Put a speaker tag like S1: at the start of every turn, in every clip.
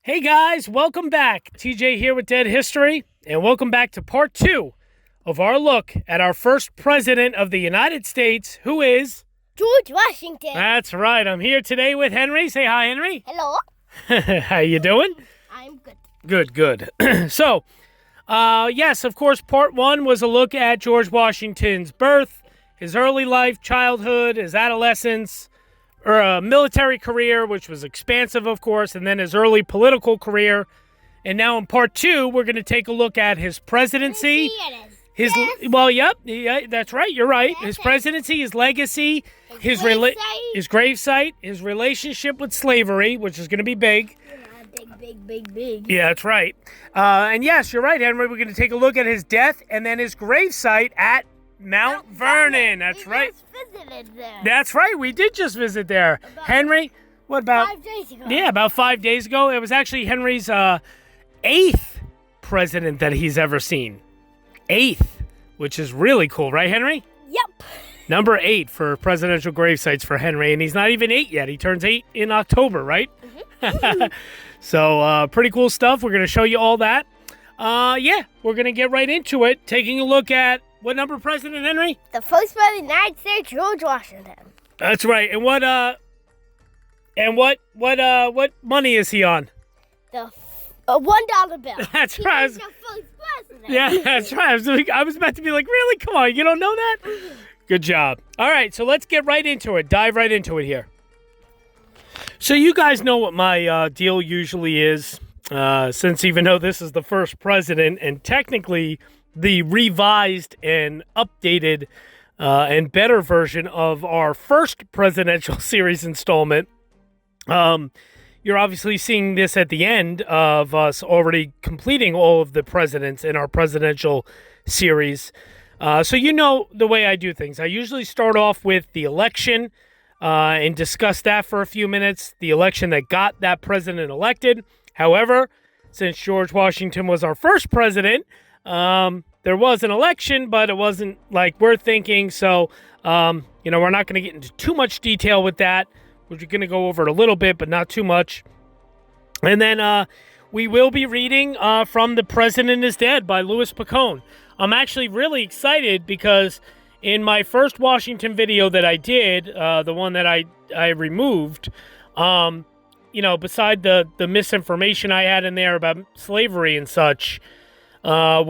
S1: Hey guys, welcome back. TJ here with Dead History, and welcome back to part 2 of our look at our first president of the United States, who is
S2: George Washington.
S1: That's right. I'm here today with Henry. Say hi, Henry.
S2: Hello.
S1: How you doing?
S2: I'm good.
S1: Good. So, yes, of course, part 1 was a look at George Washington's birth, his early life, childhood, his adolescence, or military career, which was expansive, of course, and then his early political career. And now in part 2, we're going to take a look at his presidency. Yeah, that's right. You're right. His presidency, his legacy, his gravesite, his relationship with slavery, which is going to be big.
S2: Yeah, big.
S1: Yeah, that's right. And yes, you're right, Henry. We're going to take a look at his death and then his gravesite at Mount Vernon. That's right.
S2: We just visited there.
S1: That's right. We did just visit there. Henry, what about
S2: 5 days ago.
S1: Yeah, about 5 days ago. It was actually Henry's 8th president that he's ever seen. 8th, which is really cool, right, Henry?
S2: Yep.
S1: Number 8 for presidential gravesites for Henry, and he's not even 8 yet. He turns 8 in October, right?
S2: Mm-hmm.
S1: So, pretty cool stuff. We're going to show you all that. Yeah, we're going to get right into it, taking a look at what number president, Henry?
S2: The first president of the United States, George Washington.
S1: That's right. And what money is he on?
S2: The $1 bill.
S1: That's right.
S2: He's the first president.
S1: Yeah, that's right. I was about to be like, really? Come on, you don't know that? Good job. All right, so let's get right into it. Dive right into it here. So you guys know what my deal usually is, since even though this is the first president and technically the revised and updated and better version of our first presidential series installment. You're obviously seeing this at the end of us already completing all of the presidents in our presidential series. So you know the way I do things. I usually start off with the election and discuss that for a few minutes, the election that got that president elected. However, since George Washington was our first president, there was an election, but it wasn't like we're thinking. So, we're not going to get into too much detail with that. We're going to go over it a little bit, but not too much. And then we will be reading from The President is Dead by Louis Picone. I'm actually really excited because in my first Washington video that I did, the one that I removed, beside the misinformation I had in there about slavery and such, I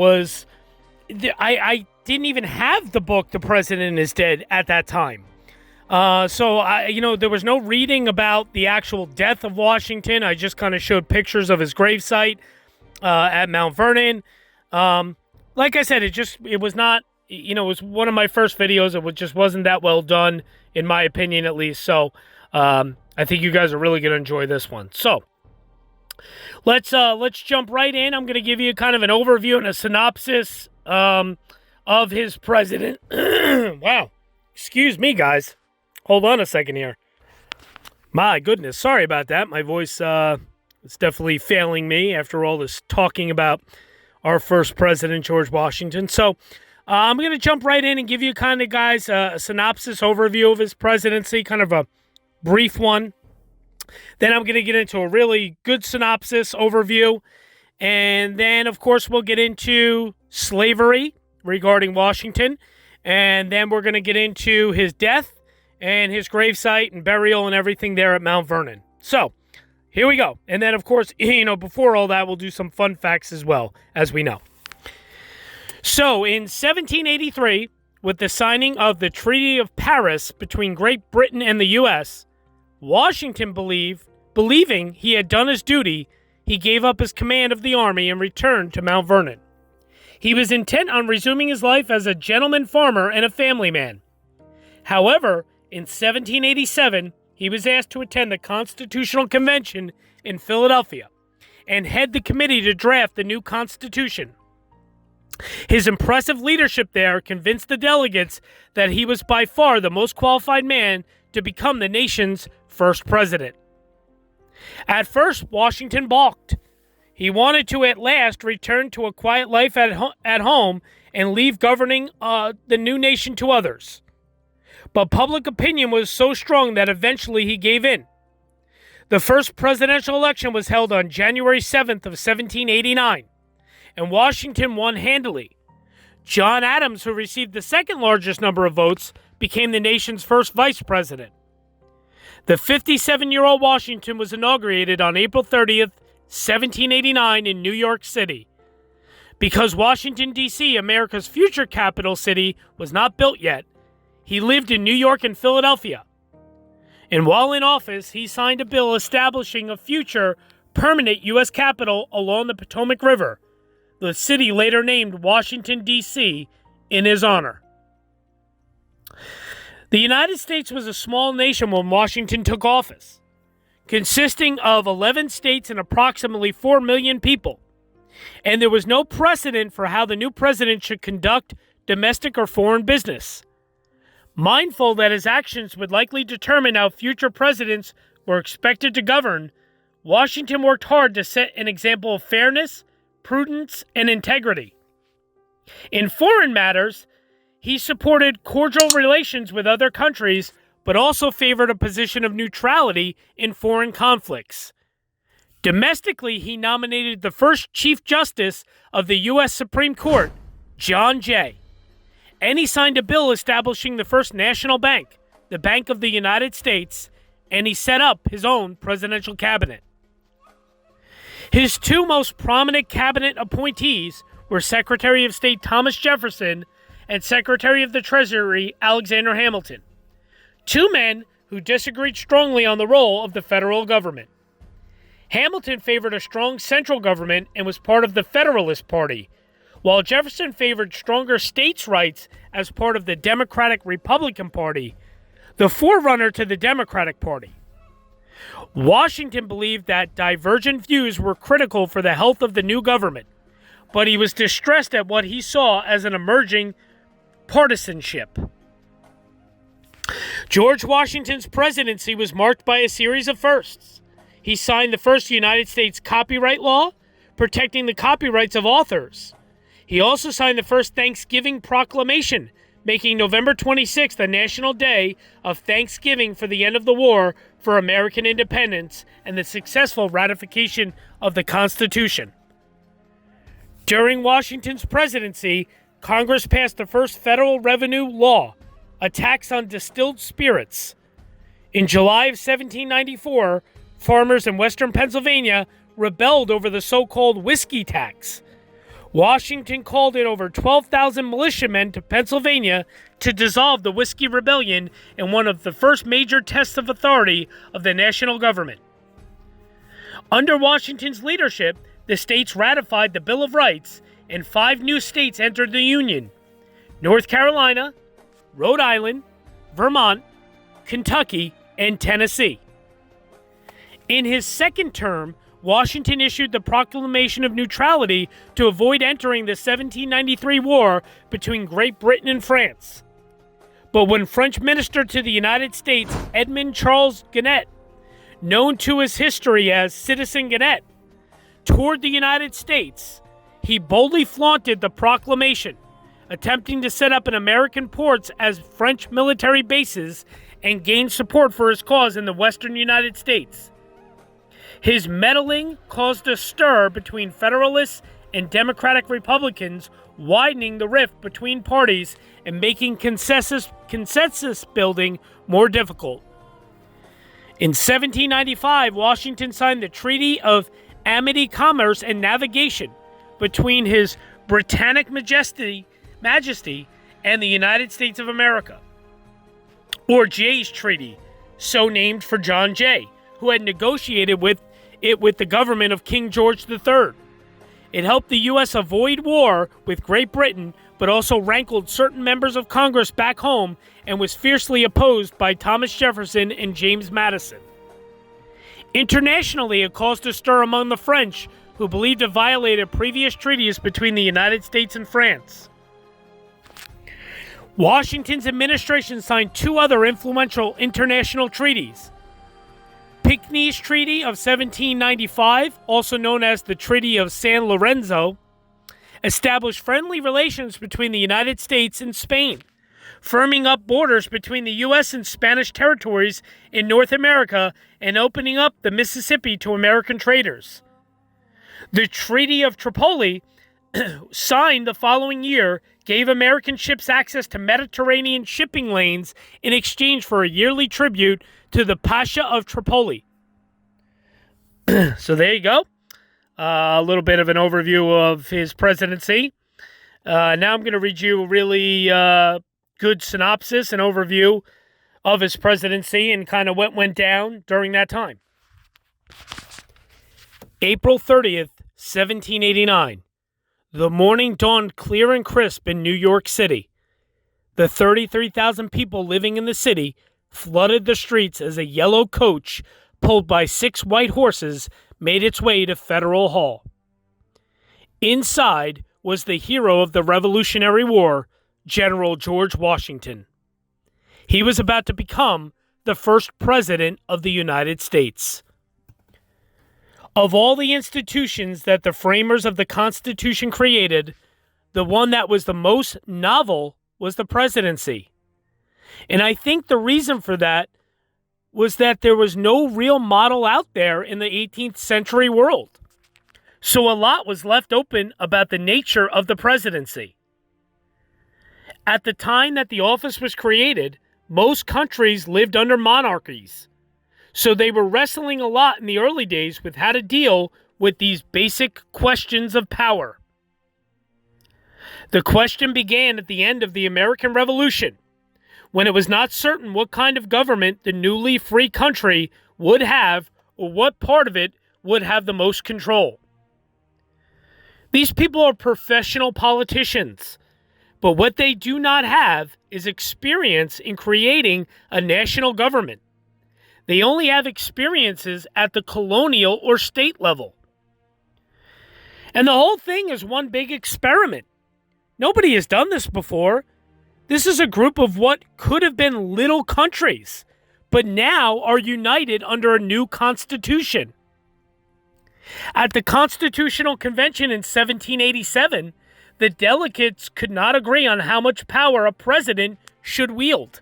S1: didn't even have the book The President is Dead at that time. So there was no reading about the actual death of Washington. I just kind of showed pictures of his gravesite at Mount Vernon. Like I said, it was not, it was one of my first videos. It just wasn't that well done, in my opinion, at least. So I think you guys are really going to enjoy this one. So let's jump right in. I'm going to give you kind of an overview and a synopsis of his president. Wow. Excuse me, guys. Hold on a second here. My goodness. Sorry about that. My voice is definitely failing me after all this talking about our first president, George Washington. So I'm going to jump right in and give you kind of, guys, a synopsis overview of his presidency, kind of a brief one. Then I'm going to get into a really good synopsis overview. And then, of course, we'll get into slavery regarding Washington. And then we're going to get into his death and his gravesite and burial and everything there at Mount Vernon. So, here we go. And then, of course, before all that, we'll do some fun facts as well, as we know. So, in 1783, with the signing of the Treaty of Paris between Great Britain and the U.S., Washington believing he had done his duty, he gave up his command of the army and returned to Mount Vernon. He was intent on resuming his life as a gentleman farmer and a family man. However, in 1787, he was asked to attend the Constitutional Convention in Philadelphia and head the committee to draft the new Constitution. His impressive leadership there convinced the delegates that he was by far the most qualified man to become the nation's first president. At first, Washington balked. He wanted to at last return to a quiet life at home and leave governing the new nation to others. But public opinion was so strong that eventually he gave in. The first presidential election was held on January 7th of 1789, and Washington won handily. John Adams, who received the second largest number of votes, became the nation's first vice president. The 57-year-old Washington was inaugurated on April 30th, 1789 in New York City. Because Washington, D.C., America's future capital city, was not built yet, he lived in New York and Philadelphia. And while in office, he signed a bill establishing a future permanent U.S. capital along the Potomac River, the city later named Washington, D.C., in his honor. The United States was a small nation when Washington took office, consisting of 11 states and approximately 4 million people, and there was no precedent for how the new president should conduct domestic or foreign business. Mindful that his actions would likely determine how future presidents were expected to govern, Washington worked hard to set an example of fairness, prudence, and integrity. In foreign matters, he supported cordial relations with other countries, but also favored a position of neutrality in foreign conflicts. Domestically, he nominated the first Chief Justice of the U.S. Supreme Court, John Jay. And he signed a bill establishing the first national bank, the Bank of the United States, and he set up his own presidential cabinet. His two most prominent cabinet appointees were Secretary of State Thomas Jefferson and Secretary of the Treasury Alexander Hamilton, two men who disagreed strongly on the role of the federal government. Hamilton favored a strong central government and was part of the Federalist Party, while Jefferson favored stronger states' rights as part of the Democratic-Republican Party, the forerunner to the Democratic Party. Washington believed that divergent views were critical for the health of the new government, but he was distressed at what he saw as an emerging partisanship. George Washington's presidency was marked by a series of firsts. He signed the first United States copyright law, protecting the copyrights of authors. He also signed the first Thanksgiving Proclamation, making November 26th a national day of thanksgiving for the end of the war for American independence and the successful ratification of the Constitution. During Washington's presidency, Congress passed the first federal revenue law, a tax on distilled spirits. In July of 1794, farmers in western Pennsylvania rebelled over the so-called whiskey tax. Washington called in over 12,000 militiamen to Pennsylvania to dissolve the Whiskey Rebellion in one of the first major tests of authority of the national government. Under Washington's leadership, the states ratified the Bill of Rights, and 5 new states entered the Union: North Carolina, Rhode Island, Vermont, Kentucky, and Tennessee. In his second term, Washington issued the Proclamation of Neutrality to avoid entering the 1793 war between Great Britain and France. But when French Minister to the United States Edmond Charles Guenet, known to his history as Citizen Guenet, toured the United States, he boldly flaunted the proclamation, attempting to set up in American ports as French military bases and gain support for his cause in the western United States. His meddling caused a stir between Federalists and Democratic Republicans, widening the rift between parties and making consensus building more difficult. In 1795, Washington signed the Treaty of Amity, Commerce, and Navigation between His Britannic Majesty and the United States of America, or Jay's Treaty, so named for John Jay, who had negotiated with the government of King George III. It helped the U.S. avoid war with Great Britain, but also rankled certain members of Congress back home and was fiercely opposed by Thomas Jefferson and James Madison. Internationally, it caused a stir among the French, who believed it violated previous treaties between the United States and France. Washington's administration signed 2 other influential international treaties. Pinckney's Treaty of 1795, also known as the Treaty of San Lorenzo, established friendly relations between the United States and Spain, firming up borders between the U.S. and Spanish territories in North America and opening up the Mississippi to American traders. The Treaty of Tripoli, signed the following year, gave American ships access to Mediterranean shipping lanes in exchange for a yearly tribute to the Pasha of Tripoli. So there you go. A little bit of an overview of his presidency. Now I'm going to read you a really good synopsis and overview of his presidency and kind of what went down during that time. April 30th, 1789. The morning dawned clear and crisp in New York City. The 33,000 people living in the city flooded the streets as a yellow coach pulled by 6 white horses made its way to Federal Hall. Inside was the hero of the Revolutionary War, General George Washington. He was about to become the first president of the United States. Of all the institutions that the framers of the Constitution created, the one that was the most novel was the presidency. And I think the reason for that was that there was no real model out there in the 18th century world. So a lot was left open about the nature of the presidency. At the time that the office was created, most countries lived under monarchies. So they were wrestling a lot in the early days with how to deal with these basic questions of power. The question began at the end of the American Revolution, when it was not certain what kind of government the newly free country would have or what part of it would have the most control. These people are professional politicians, but what they do not have is experience in creating a national government. They only have experiences at the colonial or state level. And the whole thing is one big experiment. Nobody has done this before. This is a group of what could have been little countries, but now are united under a new constitution. At the Constitutional Convention in 1787, the delegates could not agree on how much power a president should wield.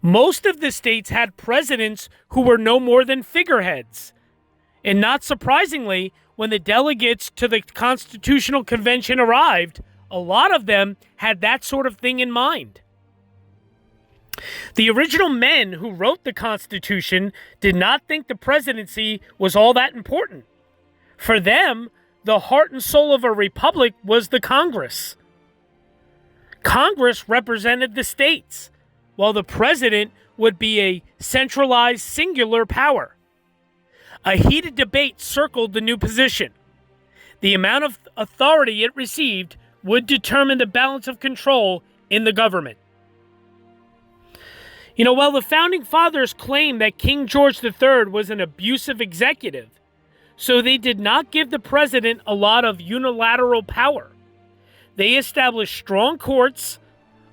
S1: Most of the states had presidents who were no more than figureheads. And not surprisingly, when the delegates to the Constitutional Convention arrived, a lot of them had that sort of thing in mind. The original men who wrote the Constitution did not think the presidency was all that important. For them, the heart and soul of a republic was the Congress. Congress represented the states, while the president would be a centralized singular power. A heated debate circled the new position. The amount of authority it received would determine the balance of control in the government. While the Founding Fathers claimed that King George III was an abusive executive, so they did not give the president a lot of unilateral power. They established strong courts,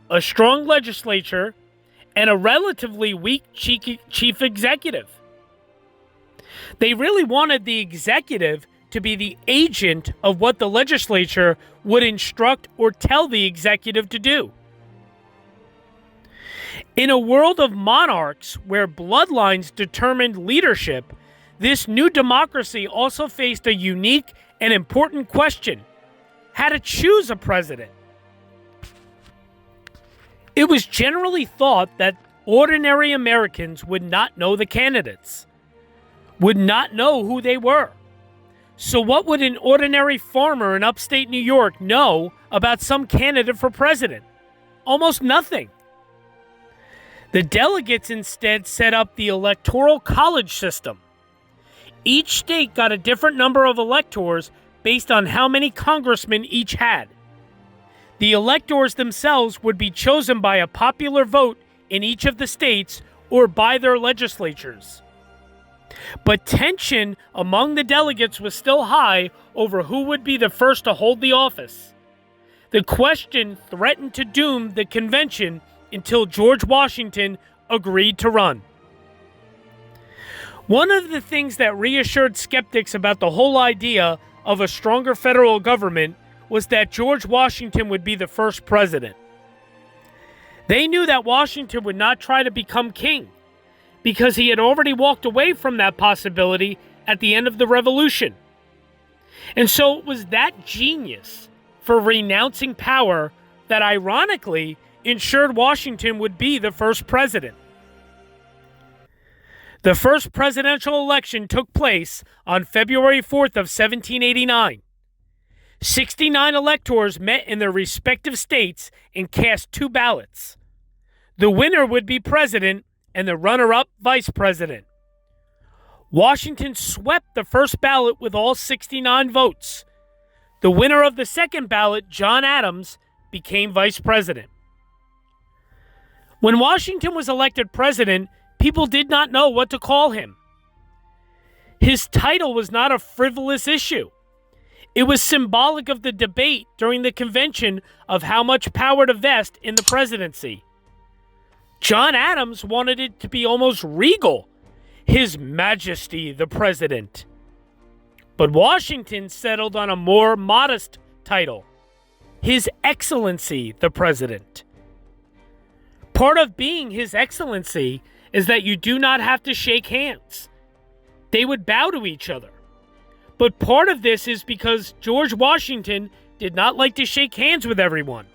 S1: a strong legislature, and a relatively weak chief executive. They really wanted the executive to be the agent of what the legislature would instruct or tell the executive to do. In a world of monarchs where bloodlines determined leadership, this new democracy also faced a unique and important question: how to choose a president. It was generally thought that ordinary Americans would not know the candidates, would not know who they were. So what would an ordinary farmer in upstate New York know about some candidate for president? Almost nothing. The delegates instead set up the electoral college system. Each state got a different number of electors based on how many congressmen each had. The electors themselves would be chosen by a popular vote in each of the states or by their legislatures. But tension among the delegates was still high over who would be the first to hold the office. The question threatened to doom the convention until George Washington agreed to run. One of the things that reassured skeptics about the whole idea of a stronger federal government was that George Washington would be the first president. They knew that Washington would not try to become king because he had already walked away from that possibility at the end of the Revolution. And so it was that genius for renouncing power that ironically ensured Washington would be the first president. The first presidential election took place on February 4th of 1789. 69 electors met in their respective states and cast 2 ballots. The winner would be president and the runner-up vice president. Washington swept the first ballot with all 69 votes. The winner of the second ballot, John Adams, became vice president. When Washington was elected president, people did not know what to call him. His title was not a frivolous issue. It was symbolic of the debate during the convention of how much power to vest in the presidency. John Adams wanted it to be almost regal, His Majesty the President. But Washington settled on a more modest title, His Excellency the President. Part of being His Excellency is that you do not have to shake hands. They would bow to each other. But part of this is because George Washington did not like to shake hands with everyone.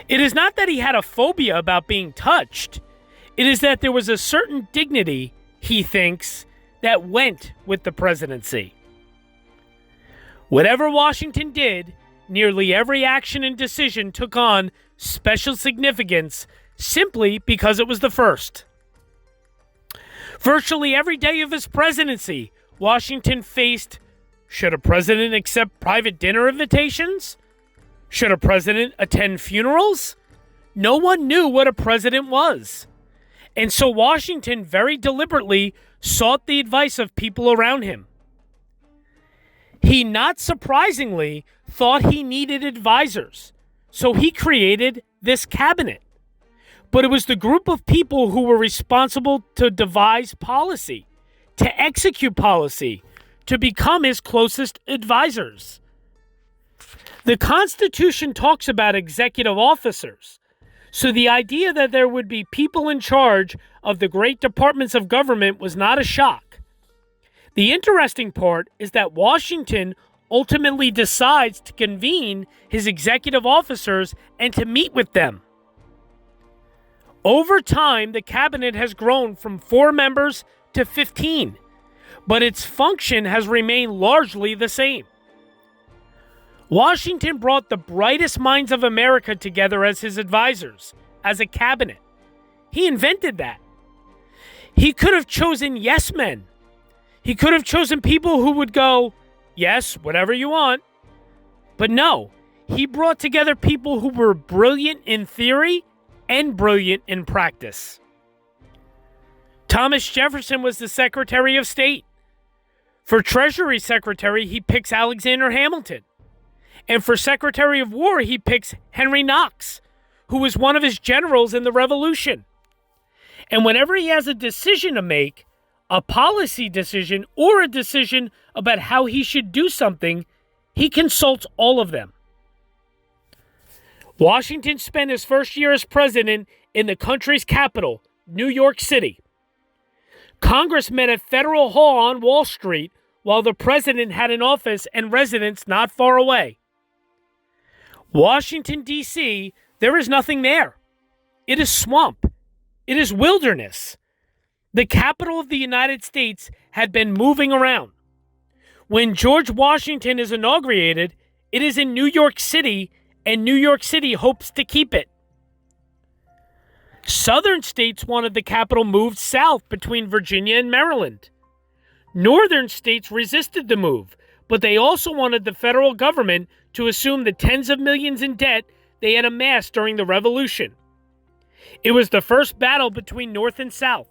S1: It is not that he had a phobia about being touched. It is that there was a certain dignity, he thinks, that went with the presidency. Whatever Washington did, nearly every action and decision took on special significance simply because it was the first. Virtually every day of his presidency, Washington faced, should a president accept private dinner invitations? Should a president attend funerals? No one knew what a president was. And so Washington very deliberately sought the advice of people around him. He, not surprisingly, thought he needed advisors, so he created this cabinet. But it was the group of people who were responsible to devise policy, to execute policy, to become his closest advisors. The Constitution talks about executive officers, so the idea that there would be people in charge of the great departments of government was not a shock. The interesting part is that Washington ultimately decides to convene his executive officers and to meet with them. Over time, the cabinet has grown from 4 members to 15, but its function has remained largely the same. Washington brought the brightest minds of America together as his advisors, as a cabinet. He invented that. He could have chosen yes men. He could have chosen people who would go, yes, whatever you want. But no, he brought together people who were brilliant in theory and brilliant in practice. Thomas Jefferson was the Secretary of State. For Treasury Secretary, he picks Alexander Hamilton. And for Secretary of War, he picks Henry Knox, who was one of his generals in the Revolution. And whenever he has a decision to make, a policy decision or a decision about how he should do something, he consults all of them. Washington spent his first year as president in the country's capital, New York City. Congress met at Federal Hall on Wall Street while the president had an office and residence not far away. Washington, D.C., there is nothing there. It is swamp. It is wilderness. The capital of the United States had been moving around. When George Washington is inaugurated, it is in New York City, and New York City hopes to keep it. Southern states wanted the capital moved south between Virginia and Maryland. Northern states resisted the move, but they also wanted the federal government to assume the tens of millions in debt they had amassed during the Revolution. It was the first battle between North and South,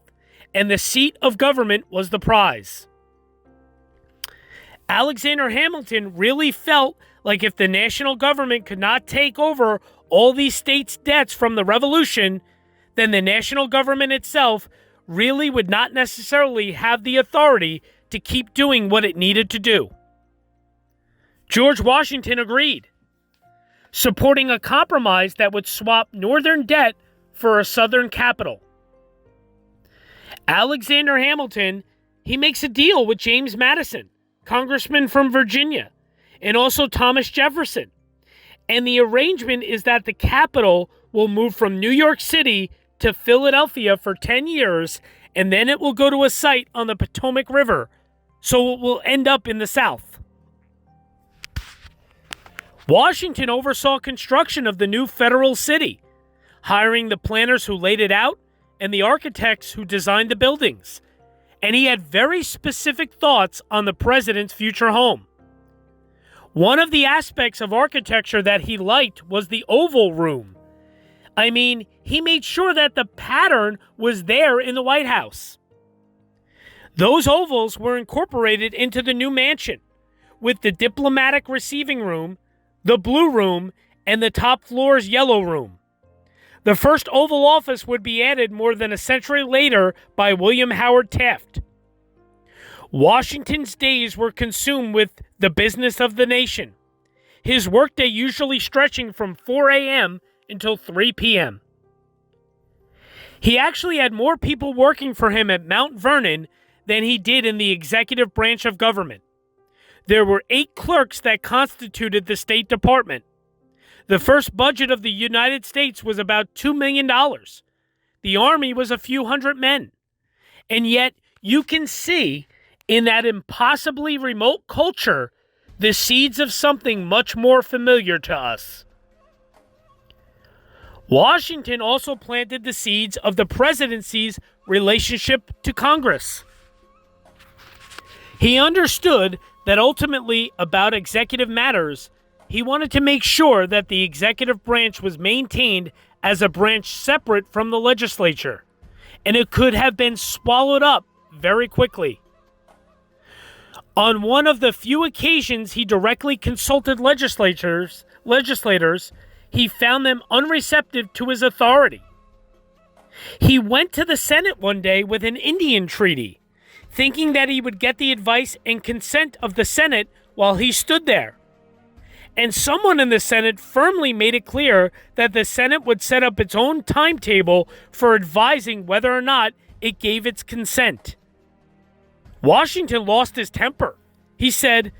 S1: and the seat of government was the prize. Alexander Hamilton really felt like if the national government could not take over all these states' debts from the Revolution, then the national government itself really would not necessarily have the authority to keep doing what it needed to do. George Washington agreed. supporting a compromise that would swap northern debt for a southern capital. Alexander Hamilton, he makes a deal with James Madison, congressman from Virginia, and also Thomas Jefferson. And the arrangement is that the capital will move from New York City to Philadelphia for 10 years, and then it will go to a site on the Potomac River, so it will end up in the South. Washington oversaw construction of the new federal city, hiring the planners who laid it out and the architects who designed the buildings. And he had very specific thoughts on the president's future home. One of the aspects of architecture that he liked was the Oval Room. I mean, he made sure that the pattern was there in the White House. Those ovals were incorporated into the new mansion, with the diplomatic receiving room, the Blue Room, and the top floor's Yellow Room. The first Oval Office would be added more than a century later by William Howard Taft. Washington's days were consumed with the business of the nation, his workday usually stretching from 4 a.m. until 3 p.m. He actually had more people working for him at Mount Vernon than he did in the executive branch of government. There were 8 clerks that constituted the State Department. The first budget of the United States was about $2 million. The Army was a few hundred men. And yet, you can see in that impossibly remote culture the seeds of something much more familiar to us. Washington also planted the seeds of the presidency's relationship to Congress. He understood that ultimately, about executive matters, he wanted to make sure that the executive branch was maintained as a branch separate from the legislature, and it could have been swallowed up very quickly. On one of the few occasions he directly consulted legislators, he found them unreceptive to his authority. He went to the Senate one day with an Indian treaty, thinking that he would get the advice and consent of the Senate while he stood there. And someone in the Senate firmly made it clear that the Senate would set up its own timetable for advising whether or not it gave its consent. Washington lost his temper. He said,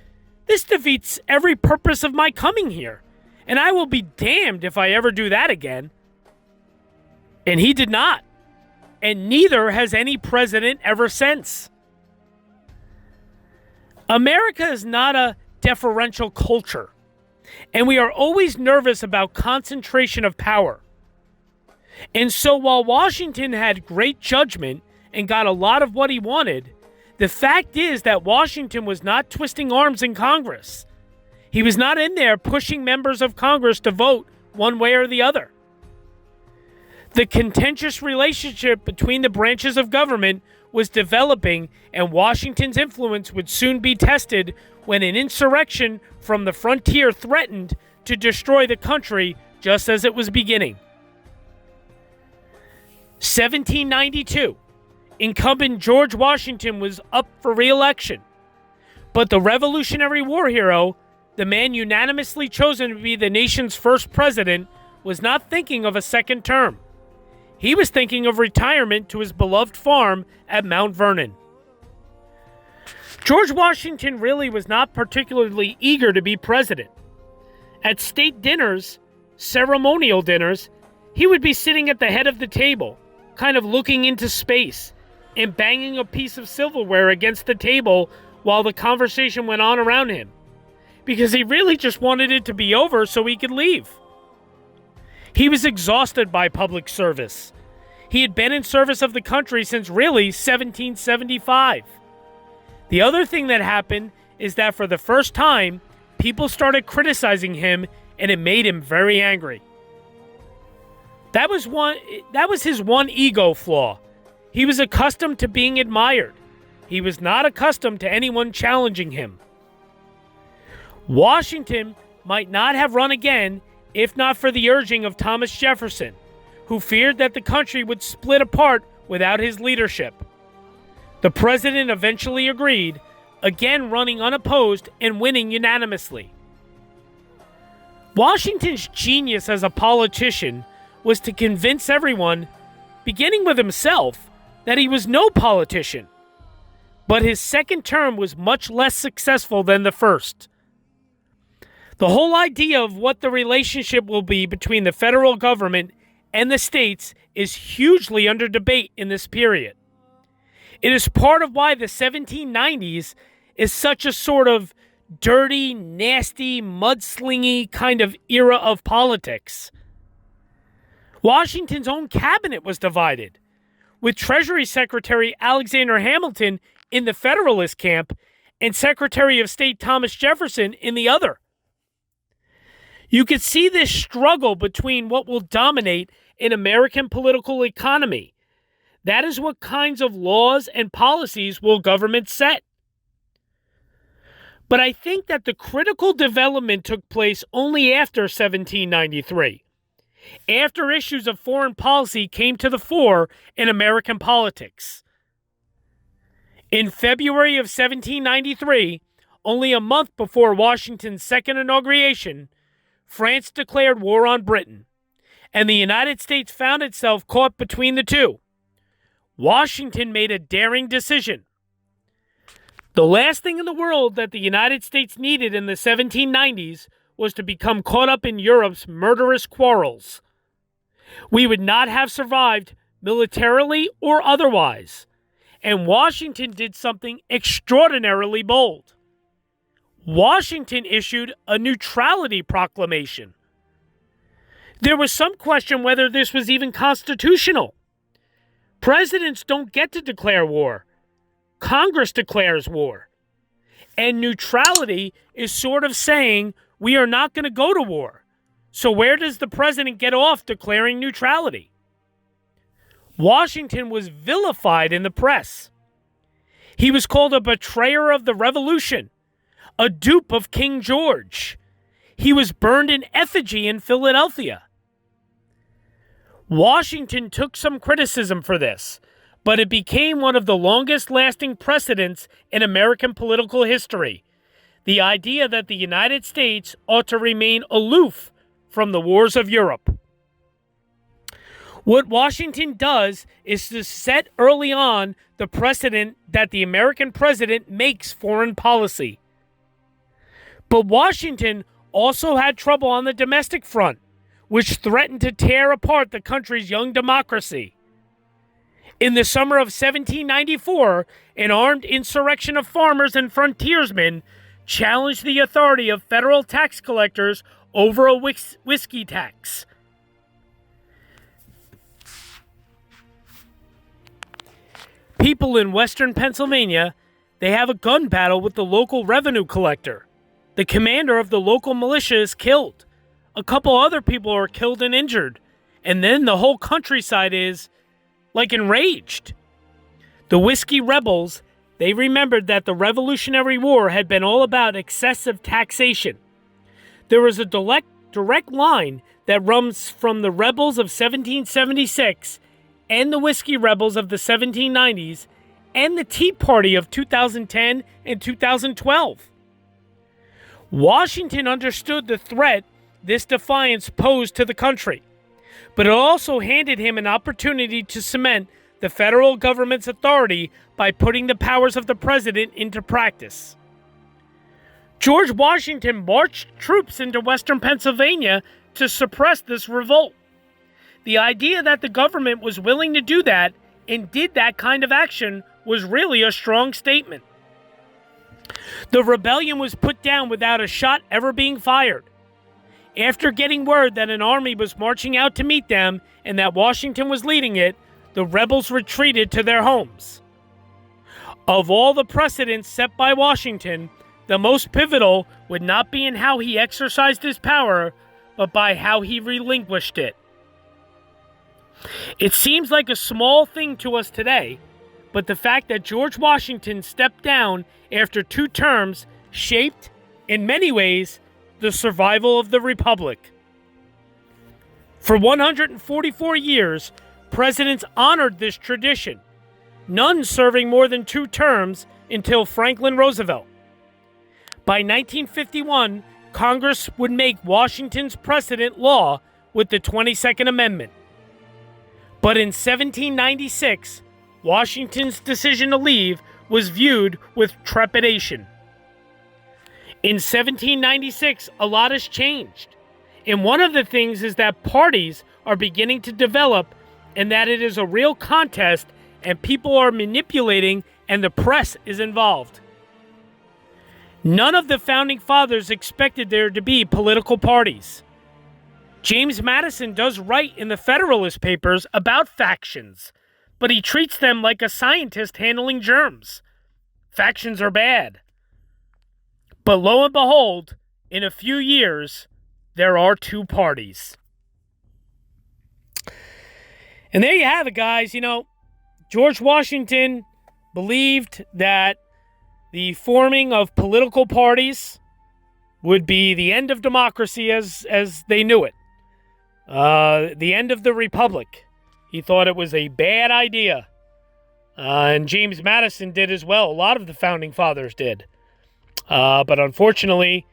S1: "This defeats every purpose of my coming here, and I will be damned if I ever do that again." And he did not. And neither has any president ever since. America is not a deferential culture, and we are always nervous about concentration of power. And so while Washington had great judgment and got a lot of what he wanted, the fact is that Washington was not twisting arms in Congress. He was not in there pushing members of Congress to vote one way or the other. The contentious relationship between the branches of government was developing, and Washington's influence would soon be tested when an insurrection from the frontier threatened to destroy the country just as it was beginning. 1792. Incumbent George Washington was up for re-election, but the Revolutionary War hero, the man unanimously chosen to be the nation's first president, was not thinking of a second term. He was thinking of retirement to his beloved farm at Mount Vernon. George Washington really was not particularly eager to be president. At state dinners, ceremonial dinners, he would be sitting at the head of the table, kind of looking into space, and banging a piece of silverware against the table while the conversation went on around him, because he really just wanted it to be over so he could leave. He was exhausted by public service. He had been in service of the country since really 1775. The other thing that happened is that for the first time, people started criticizing him, and it made him very angry. That was his one ego flaw. He was accustomed to being admired. He was not accustomed to anyone challenging him. Washington might not have run again if not for the urging of Thomas Jefferson, who feared that the country would split apart without his leadership. The president eventually agreed, again running unopposed and winning unanimously. Washington's genius as a politician was to convince everyone, beginning with himself, that he was no politician. But his second term was much less successful than the first. The whole idea of what the relationship will be between the federal government and the states is hugely under debate in this period. It is part of why the 1790s is such a sort of dirty, nasty, mudslingy kind of era of politics. Washington's own cabinet was divided, with Treasury Secretary Alexander Hamilton in the Federalist camp and Secretary of State Thomas Jefferson in the other. You could see this struggle between what will dominate in American political economy. That is what kinds of laws and policies will government set. But I think that the critical development took place only after 1793, after issues of foreign policy came to the fore in American politics. In February of 1793, only a month before Washington's second inauguration, France declared war on Britain, and the United States found itself caught between the two. Washington made a daring decision. The last thing in the world that the United States needed in the 1790s was to become caught up in Europe's murderous quarrels. We would not have survived militarily or otherwise, and Washington did something extraordinarily bold. Washington issued a neutrality proclamation. There was some question whether this was even constitutional. Presidents don't get to declare war. Congress declares war. And neutrality is sort of saying we are not going to go to war. So where does the president get off declaring neutrality? Washington was vilified in the press. He was called a betrayer of the Revolution, a dupe of King George. He was burned in effigy in Philadelphia. Washington took some criticism for this, but it became one of the longest-lasting precedents in American political history. The idea that the United States ought to remain aloof from the wars of Europe. What Washington does is to set early on the precedent that the American president makes foreign policy. But Washington also had trouble on the domestic front, which threatened to tear apart the country's young democracy. In the summer of 1794, an armed insurrection of farmers and frontiersmen challenged the authority of federal tax collectors over a whiskey tax. People in western Pennsylvania, they have a gun battle with the local revenue collector. The commander of the local militia is killed. A couple other people are killed and injured. And then the whole countryside is, like, enraged. The whiskey rebels, they remembered that the Revolutionary War had been all about excessive taxation. There is a direct line that runs from the rebels of 1776 and the whiskey rebels of the 1790s and the Tea Party of 2010 and 2012. Washington understood the threat this defiance posed to the country, but it also handed him an opportunity to cement the federal government's authority by putting the powers of the president into practice. George Washington marched troops into western Pennsylvania to suppress this revolt. The idea that the government was willing to do that and did that kind of action was really a strong statement. The rebellion was put down without a shot ever being fired. After getting word that an army was marching out to meet them and that Washington was leading it, the rebels retreated to their homes. Of all the precedents set by Washington, the most pivotal would not be in how he exercised his power, but by how he relinquished it. It seems like a small thing to us today, but the fact that George Washington stepped down after 2 terms shaped, in many ways, the survival of the Republic. For 144 years, presidents honored this tradition, none serving more than 2 terms until Franklin Roosevelt. By 1951, Congress would make Washington's precedent law with the 22nd Amendment. But in 1796, Washington's decision to leave was viewed with trepidation. In 1796, a lot has changed. And one of the things is that parties are beginning to develop and that it is a real contest and people are manipulating and the press is involved. None of the founding fathers expected there to be political parties. James Madison does write in the Federalist Papers about factions, but he treats them like a scientist handling germs. Factions are bad. But lo and behold, in a few years, there are two parties. And there you have it, guys. George Washington believed that the forming of political parties would be the end of democracy as they knew it. The end of the republic. He thought it was a bad idea. And James Madison did as well. A lot of the founding fathers did. But unfortunately,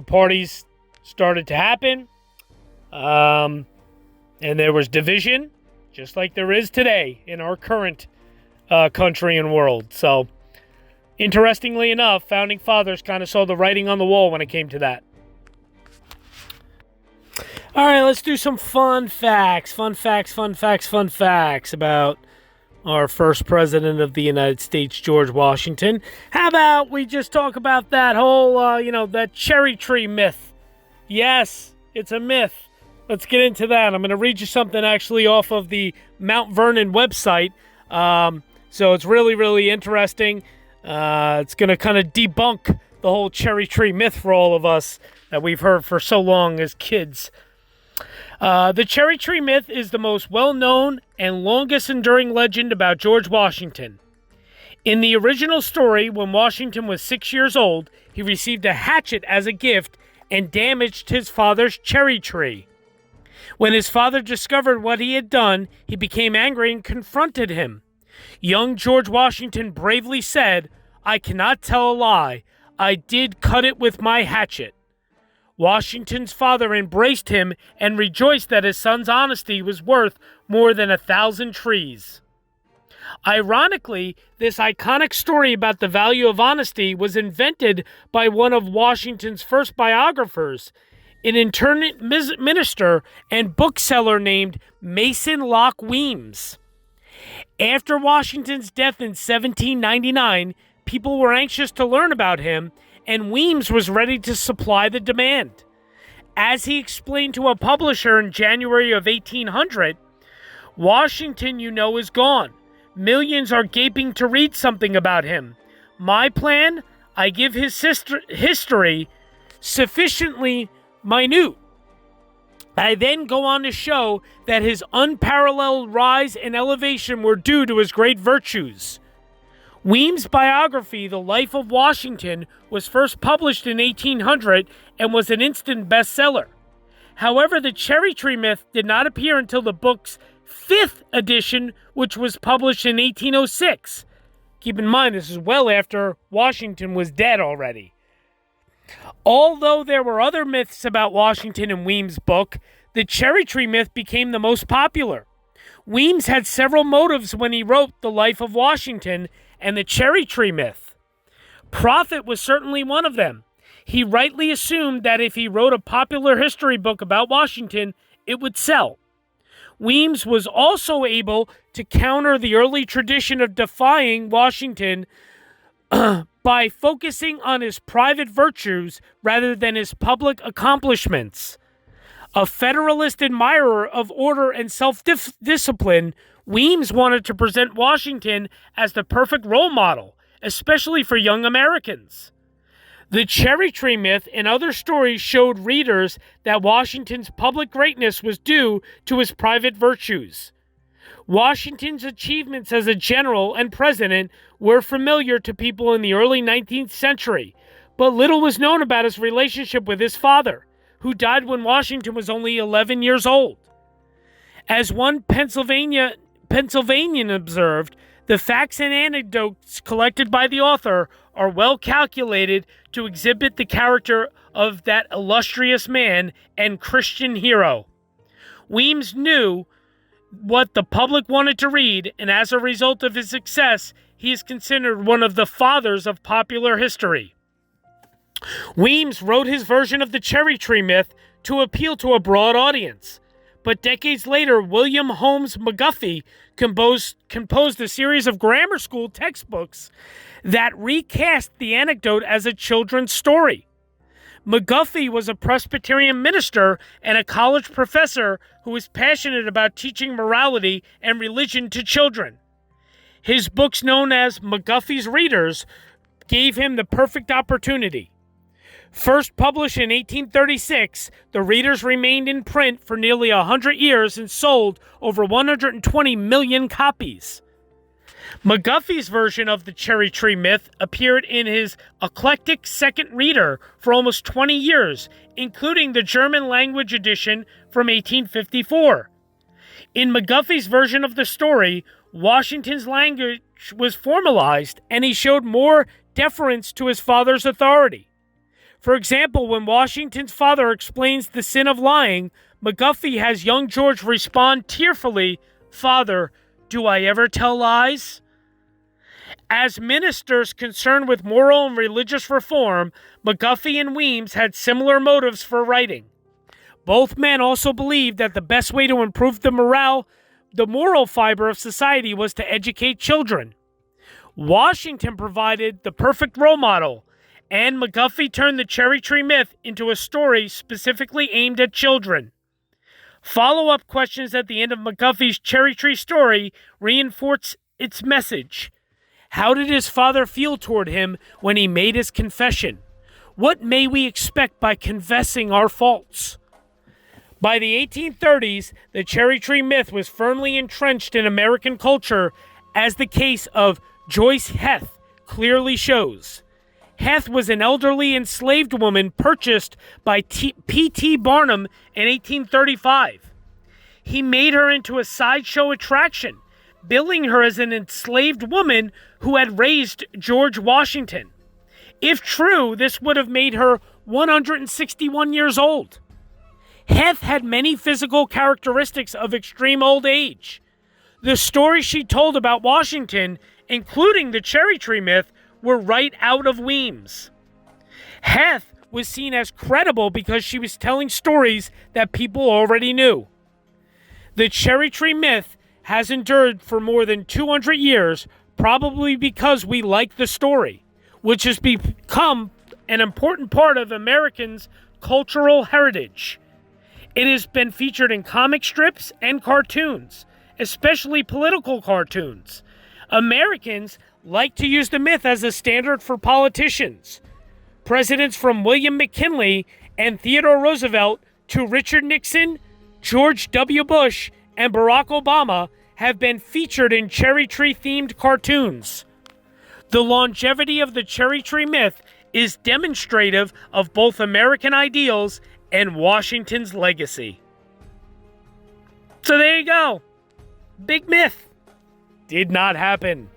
S1: parties started to happen. And there was division, just like there is today in our current country and world. So, interestingly enough, founding fathers kind of saw the writing on the wall when it came to that. All right, let's do some fun facts about our first president of the United States, George Washington. How about we just talk about that whole, that cherry tree myth? Yes, it's a myth. Let's get into that. I'm going to read you something actually off of the Mount Vernon website. So it's really, really interesting. It's going to kind of debunk the whole cherry tree myth for all of us that we've heard for so long as kids. The cherry tree myth is the most well-known and longest-enduring legend about George Washington. In the original story, when Washington was 6 years old, he received a hatchet as a gift and damaged his father's cherry tree. When his father discovered what he had done, he became angry and confronted him. Young George Washington bravely said, "I cannot tell a lie. I did cut it with my hatchet." Washington's father embraced him and rejoiced that his son's honesty was worth more than 1,000 trees. Ironically, this iconic story about the value of honesty was invented by one of Washington's first biographers, an internment minister and bookseller named Mason Locke Weems. After Washington's death in 1799, people were anxious to learn about him, and Weems was ready to supply the demand. As he explained to a publisher in January of 1800, Washington, is gone. Millions are gaping to read something about him. My plan? I give his history sufficiently minute. I then go on to show that his unparalleled rise and elevation were due to his great virtues. Weems' biography, The Life of Washington, was first published in 1800 and was an instant bestseller. However, the cherry tree myth did not appear until the book's 5th edition, which was published in 1806. Keep in mind, this is well after Washington was dead already. Although there were other myths about Washington in Weems' book, the cherry tree myth became the most popular. Weems had several motives when he wrote The Life of Washington and the cherry tree myth. Profit was certainly one of them. He rightly assumed that if he wrote a popular history book about Washington, it would sell. Weems was also able to counter the early tradition of defying Washington by focusing on his private virtues rather than his public accomplishments. A Federalist admirer of order and self-discipline, Weems wanted to present Washington as the perfect role model, especially for young Americans. The cherry tree myth and other stories showed readers that Washington's public greatness was due to his private virtues. Washington's achievements as a general and president were familiar to people in the early 19th century, but little was known about his relationship with his father, who died when Washington was only 11 years old. As one Pennsylvanian observed, the facts and anecdotes collected by the author are well calculated to exhibit the character of that illustrious man and Christian hero. Weems knew what the public wanted to read, and as a result of his success, he is considered one of the fathers of popular history. Weems wrote his version of the cherry tree myth to appeal to a broad audience, but decades later, William Holmes McGuffey composed a series of grammar school textbooks that recast the anecdote as a children's story. McGuffey was a Presbyterian minister and a college professor who was passionate about teaching morality and religion to children. His books, known as McGuffey's Readers, gave him the perfect opportunity. First published in 1836, the Readers remained in print for nearly 100 years and sold over 120 million copies. McGuffey's version of the cherry tree myth appeared in his eclectic second reader for almost 20 years, including the German language edition from 1854. In McGuffey's version of the story, Washington's language was formalized and he showed more deference to his father's authority. For example, when Washington's father explains the sin of lying, McGuffey has young George respond tearfully, "Father, do I ever tell lies?" As ministers concerned with moral and religious reform, McGuffey and Weems had similar motives for writing. Both men also believed that the best way to improve the moral fiber of society was to educate children. Washington provided the perfect role model, and McGuffey turned the cherry tree myth into a story specifically aimed at children. Follow-up questions at the end of McGuffey's cherry tree story reinforce its message. How did his father feel toward him when he made his confession? What may we expect by confessing our faults? By the 1830s, the cherry tree myth was firmly entrenched in American culture, as the case of Joyce Heth clearly shows. Heth was an elderly enslaved woman purchased by P.T. Barnum in 1835. He made her into a sideshow attraction, billing her as an enslaved woman who had raised George Washington. If true, this would have made her 161 years old. Heth had many physical characteristics of extreme old age. The stories she told about Washington, including the cherry tree myth, were right out of Weems. Heth was seen as credible because she was telling stories that people already knew. The cherry tree myth has endured for more than 200 years, probably because we like the story, which has become an important part of Americans' cultural heritage. It has been featured in comic strips and cartoons, especially political cartoons. Americans like to use the myth as a standard for politicians. Presidents from William McKinley and Theodore Roosevelt to Richard Nixon, George W. Bush, and Barack Obama have been featured in cherry tree-themed cartoons. The longevity of the cherry tree myth is demonstrative of both American ideals and Washington's legacy. So there you go. Big myth. Did not happen.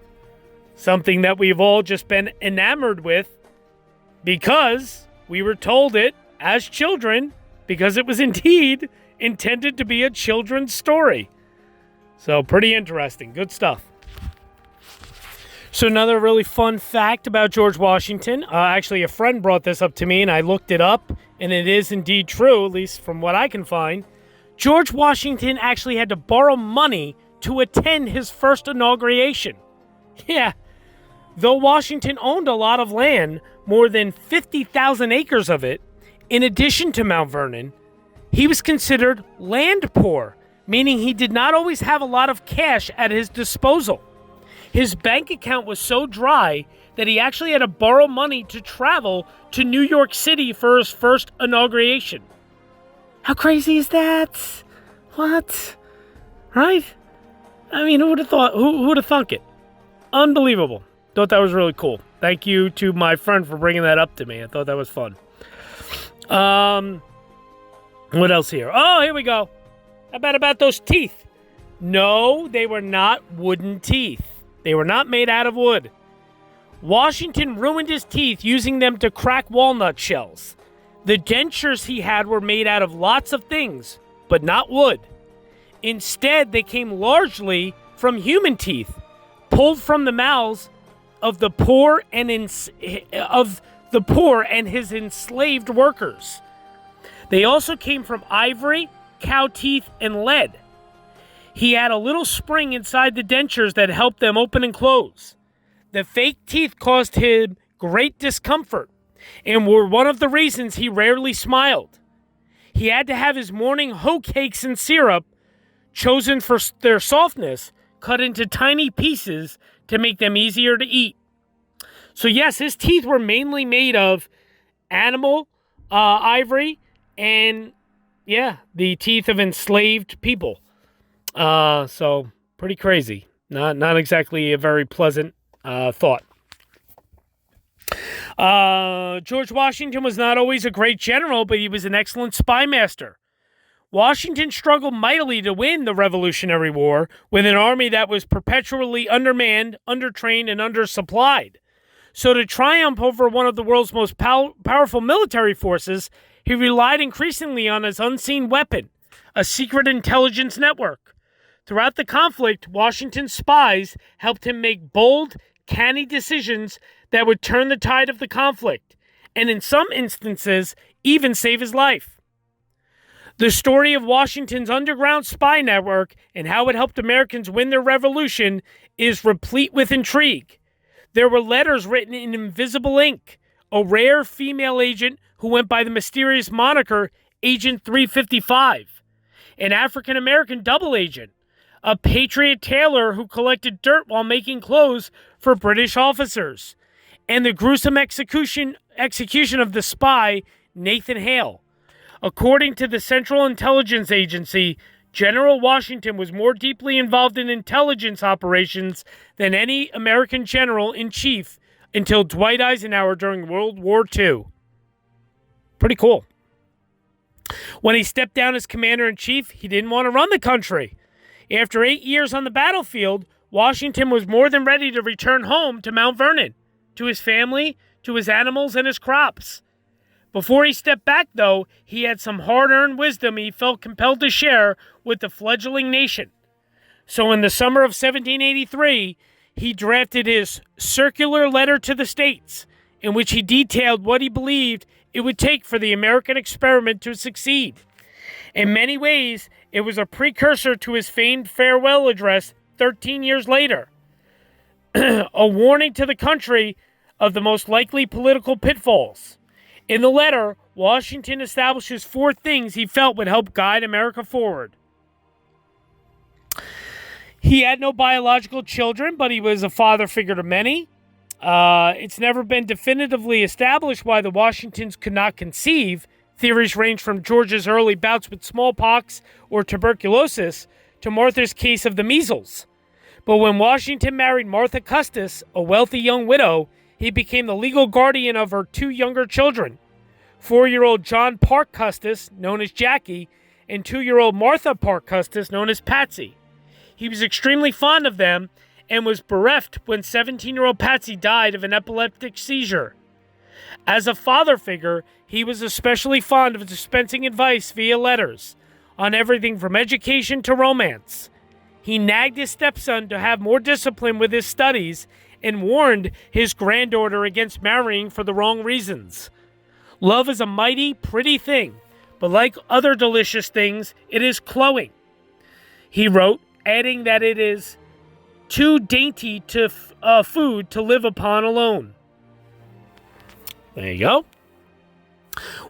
S1: Something that we've all just been enamored with because we were told it as children, because it was indeed intended to be a children's story. So pretty interesting. Good stuff. So another really fun fact about George Washington. Actually, a friend brought this up to me and I looked it up, and it is indeed true, at least from what I can find. George Washington actually had to borrow money to attend his first inauguration. Yeah. Though Washington owned a lot of land, more than 50,000 acres of it, in addition to Mount Vernon, he was considered land poor, meaning he did not always have a lot of cash at his disposal. His bank account was so dry that he actually had to borrow money to travel to New York City for his first inauguration. How crazy is that? What? Right? I mean, who would have thought? Who would have thunk it? Unbelievable. Thought that was really cool. Thank you to my friend for bringing that up to me. I thought that was fun. What else here? Oh, here we go. How about those teeth? No, they were not wooden teeth. They were not made out of wood. Washington ruined his teeth using them to crack walnut shells. The dentures he had were made out of lots of things, but not wood. Instead, they came largely from human teeth, pulled from the mouths of the poor and his enslaved workers. They also came from ivory, cow teeth, and lead. He had a little spring inside the dentures that helped them open and close. The fake teeth caused him great discomfort and were one of the reasons he rarely smiled. He had to have his morning hoe cakes and syrup, chosen for their softness, cut into tiny pieces to make them easier to eat. So yes, his teeth were mainly made of animal ivory and, the teeth of enslaved people. So pretty crazy. Not exactly a very pleasant thought. George Washington was not always a great general, but he was an excellent spy master. Washington struggled mightily to win the Revolutionary War with an army that was perpetually undermanned, undertrained, and undersupplied. So to triumph over one of the world's most powerful military forces, he relied increasingly on his unseen weapon, a secret intelligence network. Throughout the conflict, Washington's spies helped him make bold, canny decisions that would turn the tide of the conflict, and in some instances, even save his life. The story of Washington's underground spy network and how it helped Americans win their revolution is replete with intrigue. There were letters written in invisible ink, a rare female agent who went by the mysterious moniker Agent 355, an African-American double agent, a patriot tailor who collected dirt while making clothes for British officers, and the gruesome execution of the spy Nathan Hale. According to the Central Intelligence Agency, General Washington was more deeply involved in intelligence operations than any American general-in-chief until Dwight Eisenhower during World War II. Pretty cool. When he stepped down as commander-in-chief, he didn't want to run the country. After 8 years on the battlefield, Washington was more than ready to return home to Mount Vernon, to his family, to his animals, and his crops. Before he stepped back, though, he had some hard-earned wisdom he felt compelled to share with the fledgling nation. So in the summer of 1783, he drafted his circular letter to the states, in which he detailed what he believed it would take for the American experiment to succeed. In many ways, it was a precursor to his famed farewell address 13 years later, a warning to the country of the most likely political pitfalls. In the letter, Washington establishes 4 things he felt would help guide America forward. He had no biological children, but he was a father figure to many. It's never been definitively established why the Washingtons could not conceive. Theories range from George's early bouts with smallpox or tuberculosis to Martha's case of the measles. But when Washington married Martha Custis, a wealthy young widow, he became the legal guardian of her 2 younger children, 4-year-old John Parke Custis, known as Jackie, and 2-year-old Martha Parke Custis, known as Patsy. He was extremely fond of them and was bereft when 17-year-old Patsy died of an epileptic seizure. As a father figure, he was especially fond of dispensing advice via letters on everything from education to romance. He nagged his stepson to have more discipline with his studies and warned his granddaughter against marrying for the wrong reasons. Love is a mighty, pretty thing, but like other delicious things, it is cloying. He wrote, adding that it is too dainty to food to live upon alone. There you go.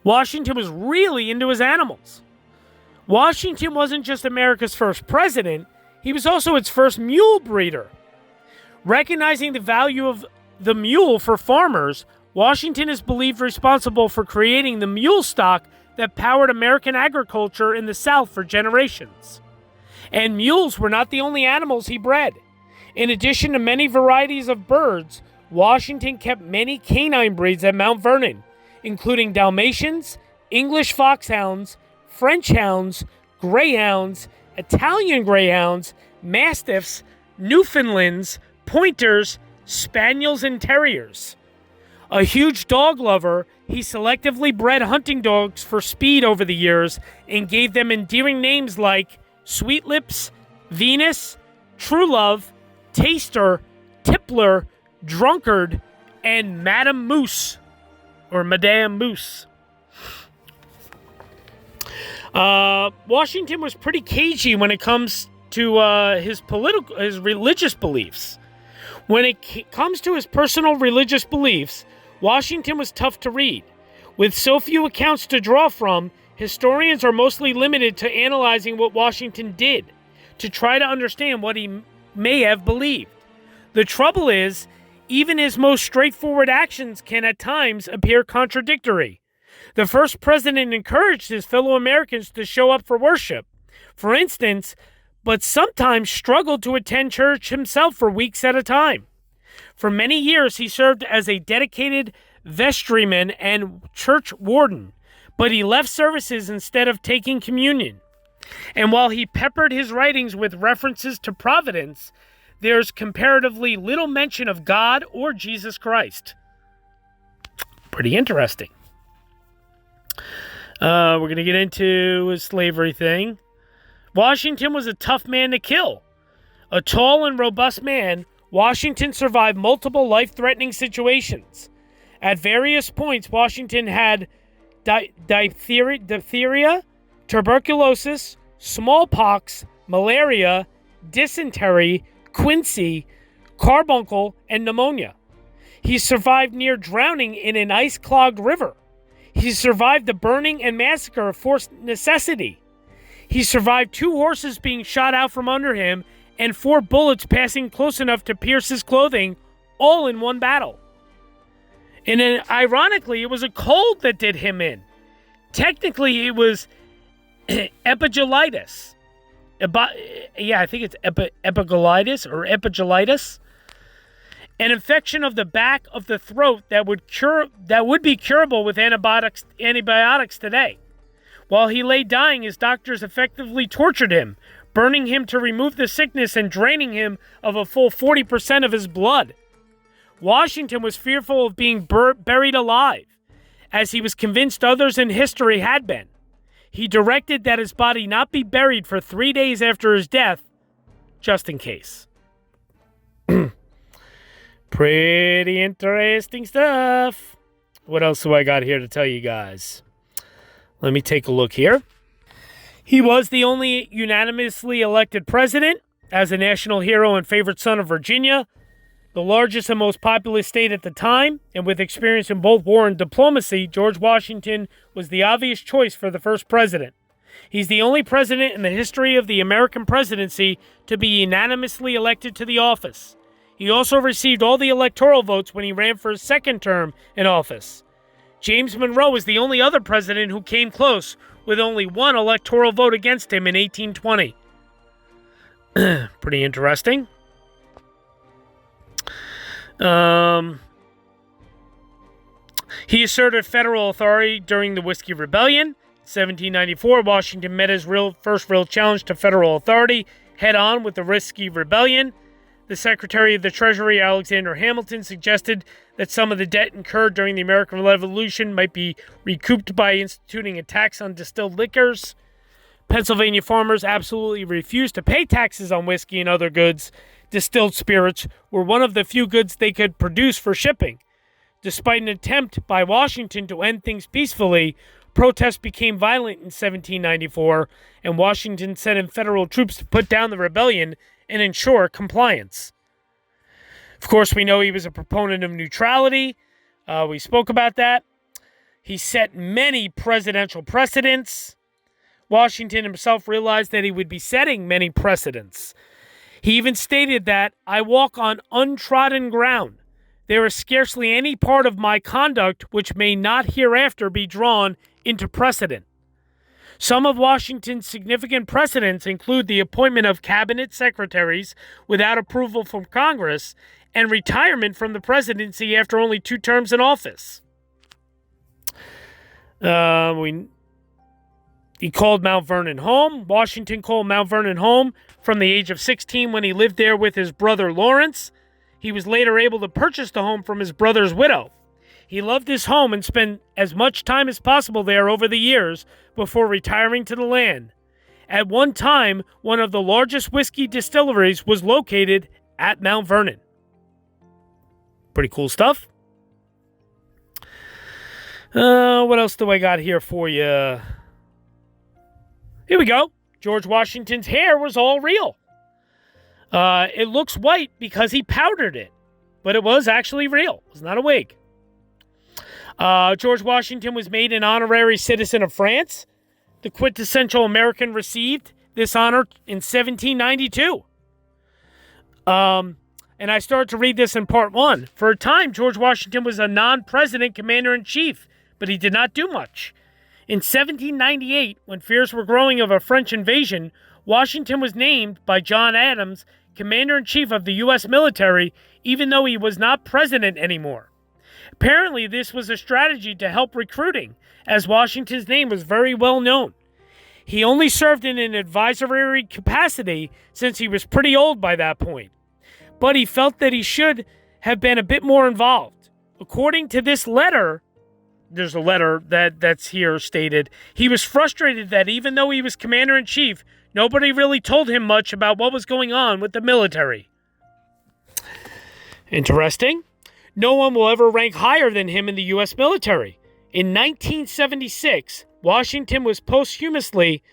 S1: Washington was really into his animals. Washington wasn't just America's first president, he was also its first mule breeder. Recognizing the value of the mule for farmers, Washington is believed responsible for creating the mule stock that powered American agriculture in the South for generations. And mules were not the only animals he bred. In addition to many varieties of birds, Washington kept many canine breeds at Mount Vernon, including Dalmatians, English foxhounds, French hounds, greyhounds, Italian greyhounds, mastiffs, Newfoundlands, pointers, spaniels, and terriers. A huge dog lover, he selectively bred hunting dogs for speed over the years and gave them endearing names like Sweet Lips, Venus, True Love, Taster, Tippler, Drunkard, and Madame Moose, or Madame Moose. Washington was pretty cagey when it comes to his religious beliefs. When it comes to his personal religious beliefs, Washington was tough to read. With so few accounts to draw from, historians are mostly limited to analyzing what Washington did to try to understand what he may have believed. The trouble is, even his most straightforward actions can at times appear contradictory. The first president encouraged his fellow Americans to show up for worship, for instance, but sometimes struggled to attend church himself for weeks at a time. For many years, he served as a dedicated vestryman and church warden, but he left services instead of taking communion. And while he peppered his writings with references to providence, there's comparatively little mention of God or Jesus Christ. Pretty interesting. We're going to get into his slavery thing. Washington was a tough man to kill. A tall and robust man, Washington survived multiple life-threatening situations. At various points, Washington had diphtheria, tuberculosis, smallpox, malaria, dysentery, quinsy, carbuncle, and pneumonia. He survived near drowning in an ice-clogged river. He survived the burning and massacre of forced necessity. He survived 2 horses being shot out from under him and 4 bullets passing close enough to pierce his clothing, all in one battle. And then, ironically, it was a cold that did him in. Technically, it was epigiolitis. I think it's epigiolitis or epigiolitis. An infection of the back of the throat that would be curable with antibiotics today. While he lay dying, his doctors effectively tortured him, burning him to remove the sickness and draining him of a full 40% of his blood. Washington was fearful of being buried alive, as he was convinced others in history had been. He directed that his body not be buried for 3 days after his death, just in case. Pretty interesting stuff. What else do I got here to tell you guys? Let me take a look here. He was the only unanimously elected president as a national hero and favorite son of Virginia, the largest and most populous state at the time, and with experience in both war and diplomacy, George Washington was the obvious choice for the first president. He's the only president in the history of the American presidency to be unanimously elected to the office. He also received all the electoral votes when he ran for his second term in office. James Monroe was the only other president who came close, with only 1 electoral vote against him in 1820. Pretty interesting. He asserted federal authority during the Whiskey Rebellion. 1794, Washington met his first real challenge to federal authority head-on with the Whiskey Rebellion. The Secretary of the Treasury, Alexander Hamilton, suggested that some of the debt incurred during the American Revolution might be recouped by instituting a tax on distilled liquors. Pennsylvania farmers absolutely refused to pay taxes on whiskey and other goods. Distilled spirits were one of the few goods they could produce for shipping. Despite an attempt by Washington to end things peacefully, protests became violent in 1794, and Washington sent in federal troops to put down the rebellion and ensure compliance. Of course, we know he was a proponent of neutrality. We spoke about that. He set many presidential precedents. Washington himself realized that he would be setting many precedents. He even stated that, "I walk on untrodden ground. There is scarcely any part of my conduct which may not hereafter be drawn into precedent." Some of Washington's significant precedents include the appointment of cabinet secretaries without approval from Congress and retirement from the presidency after only 2 terms in office. He called Mount Vernon home. Washington called Mount Vernon home from the age of 16 when he lived there with his brother Lawrence. He was later able to purchase the home from his brother's widow. He loved his home and spent as much time as possible there over the years before retiring to the land. At one time, one of the largest whiskey distilleries was located at Mount Vernon. Pretty cool stuff. What else do I got here for you? Here we go. George Washington's hair was all real. It looks white because he powdered it, but it was actually real. It was not a wig. George Washington was made an honorary citizen of France. The quintessential American received this honor in 1792. And I started to read this in part 1. For a time, George Washington was a non-president commander-in-chief, but he did not do much. In 1798, when fears were growing of a French invasion, Washington was named by John Adams commander-in-chief of the U.S. military, even though he was not president anymore. Apparently, this was a strategy to help recruiting, as Washington's name was very well known. He only served in an advisory capacity since he was pretty old by that point, but he felt that he should have been a bit more involved. According to this letter, there's a letter that's here stated, he was frustrated that even though he was commander-in-chief, nobody really told him much about what was going on with the military. Interesting. No one will ever rank higher than him in the U.S. military. In 1976, Washington was posthumously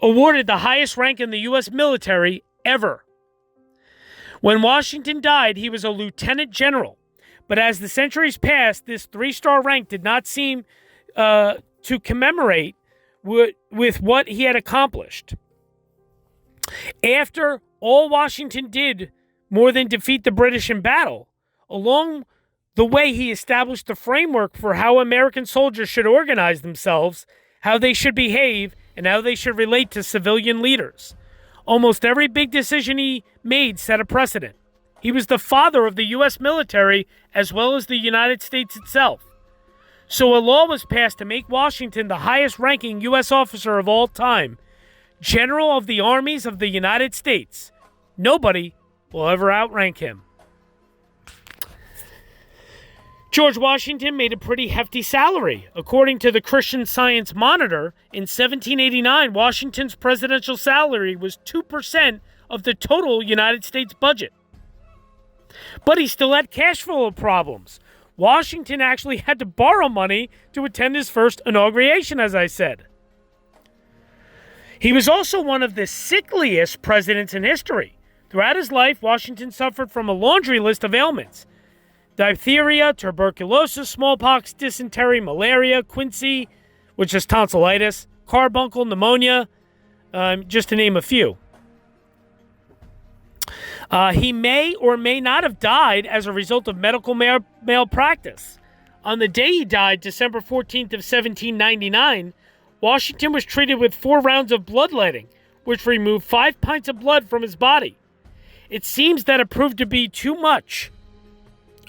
S1: awarded the highest rank in the U.S. military ever. When Washington died, he was a lieutenant general. But as the centuries passed, this 3-star rank did not seem to commemorate with what he had accomplished. After all Washington did more than defeat the British in battle, along the way he established the framework for how American soldiers should organize themselves, how they should behave, and how they should relate to civilian leaders. Almost every big decision he made set a precedent. He was the father of the U.S. military as well as the United States itself. So a law was passed to make Washington the highest-ranking U.S. officer of all time, General of the Armies of the United States. Nobody will ever outrank him. George Washington made a pretty hefty salary. According to the Christian Science Monitor, in 1789, Washington's presidential salary was 2% of the total United States budget. But he still had cash flow problems. Washington actually had to borrow money to attend his first inauguration, as I said. He was also one of the sickliest presidents in history. Throughout his life, Washington suffered from a laundry list of ailments: diphtheria, tuberculosis, smallpox, dysentery, malaria, quinsy, which is tonsillitis, carbuncle, pneumonia, just to name a few. He may or may not have died as a result of medical malpractice. On the day he died, December 14th of 1799, Washington was treated with 4 rounds of bloodletting, which removed 5 pints of blood from his body. It seems that it proved to be too much.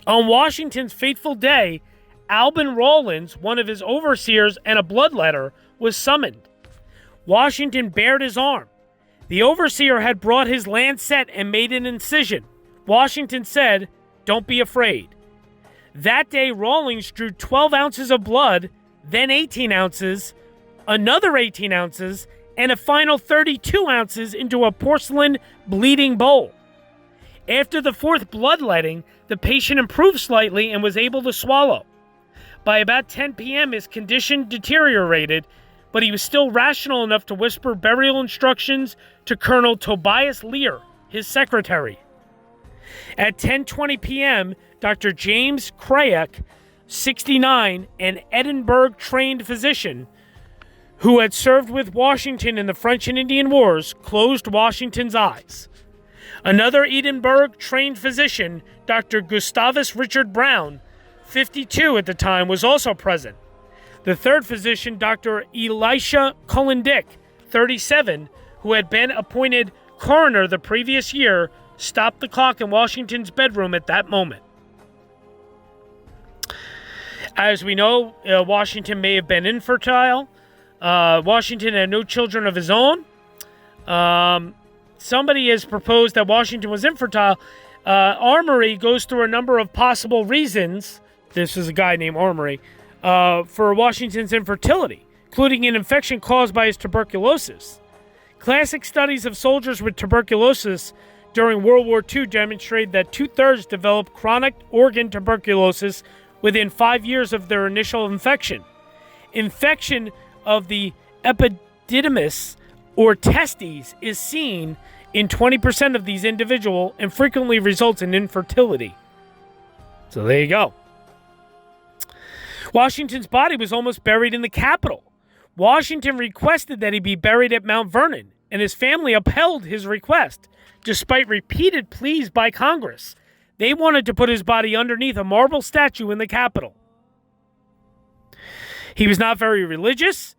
S1: On Washington's fateful day, Alban Rawlins, one of his overseers and a bloodletter, was summoned. Washington bared his arm. The overseer had brought his lancet and made an incision. Washington said, "Don't be afraid." That day, Rawlins drew 12 ounces of blood, then 18 ounces, another 18 ounces, and a final 32 ounces into a porcelain bleeding bowl. After the 4th bloodletting, the patient improved slightly and was able to swallow. By about 10 p.m., his condition deteriorated, but he was still rational enough to whisper burial instructions to Colonel Tobias Lear, his secretary. At 10:20 p.m., Dr. James Craik, 69, an Edinburgh-trained physician who had served with Washington in the French and Indian Wars, closed Washington's eyes. Another Edinburgh-trained physician, Dr. Gustavus Richard Brown, 52 at the time, was also present. The third physician, Dr. Elisha Cullen Dick, 37, who had been appointed coroner the previous year, stopped the clock in Washington's bedroom at that moment. As we know, Washington may have been infertile. Washington had no children of his own. Somebody has proposed that Washington was infertile Armory goes through a number of possible reasons. This is a guy named Armory for Washington's infertility, including an infection caused by his tuberculosis. Classic studies of soldiers with tuberculosis during World War II demonstrated that 2/3 developed chronic organ tuberculosis within 5 years of their initial infection. Infection of the epididymis or testes is seen in 20% of these individuals and frequently results in infertility. So there you go. Washington's body was almost buried in the Capitol. Washington requested that he be buried at Mount Vernon, and his family upheld his request, despite repeated pleas by Congress. They wanted to put his body underneath a marble statue in the Capitol. He was not very religious.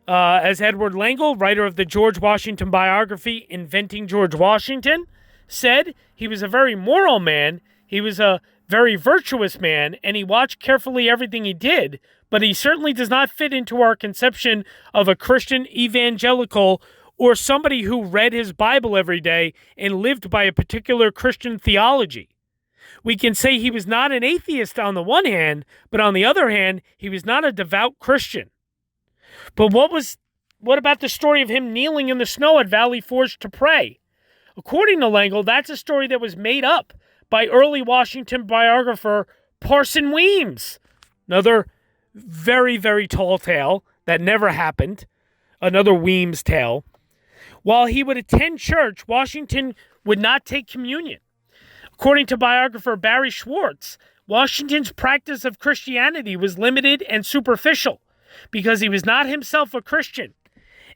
S1: As Edward Langell, writer of the George Washington biography, Inventing George Washington, said, he was a very moral man, he was a very virtuous man, and he watched carefully everything he did, but he certainly does not fit into our conception of a Christian evangelical or somebody who read his Bible every day and lived by a particular Christian theology. We can say he was not an atheist on the one hand, but on the other hand, he was not a devout Christian. But what about the story of him kneeling in the snow at Valley Forge to pray? According to Langell, that's a story that was made up by early Washington biographer Parson Weems. Another very, very tall tale that never happened. Another Weems tale. While he would attend church, Washington would not take communion. According to biographer Barry Schwartz, Washington's practice of Christianity was limited and superficial because he was not himself a Christian.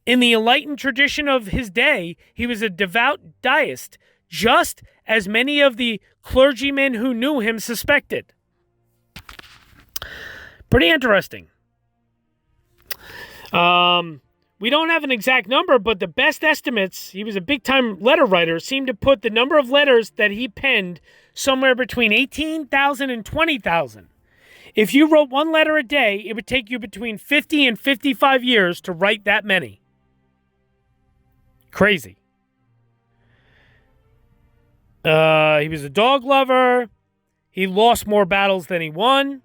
S1: In the enlightened tradition of his day, he was a devout deist, just as many of the clergymen who knew him suspected. Pretty interesting. We don't have an exact number, but the best estimates, he was a big-time letter writer, seem to put the number of letters that he penned somewhere between 18,000 and 20,000. If you wrote one letter a day, it would take you between 50 and 55 years to write that many. Crazy. He was a dog lover. He lost more battles than he won.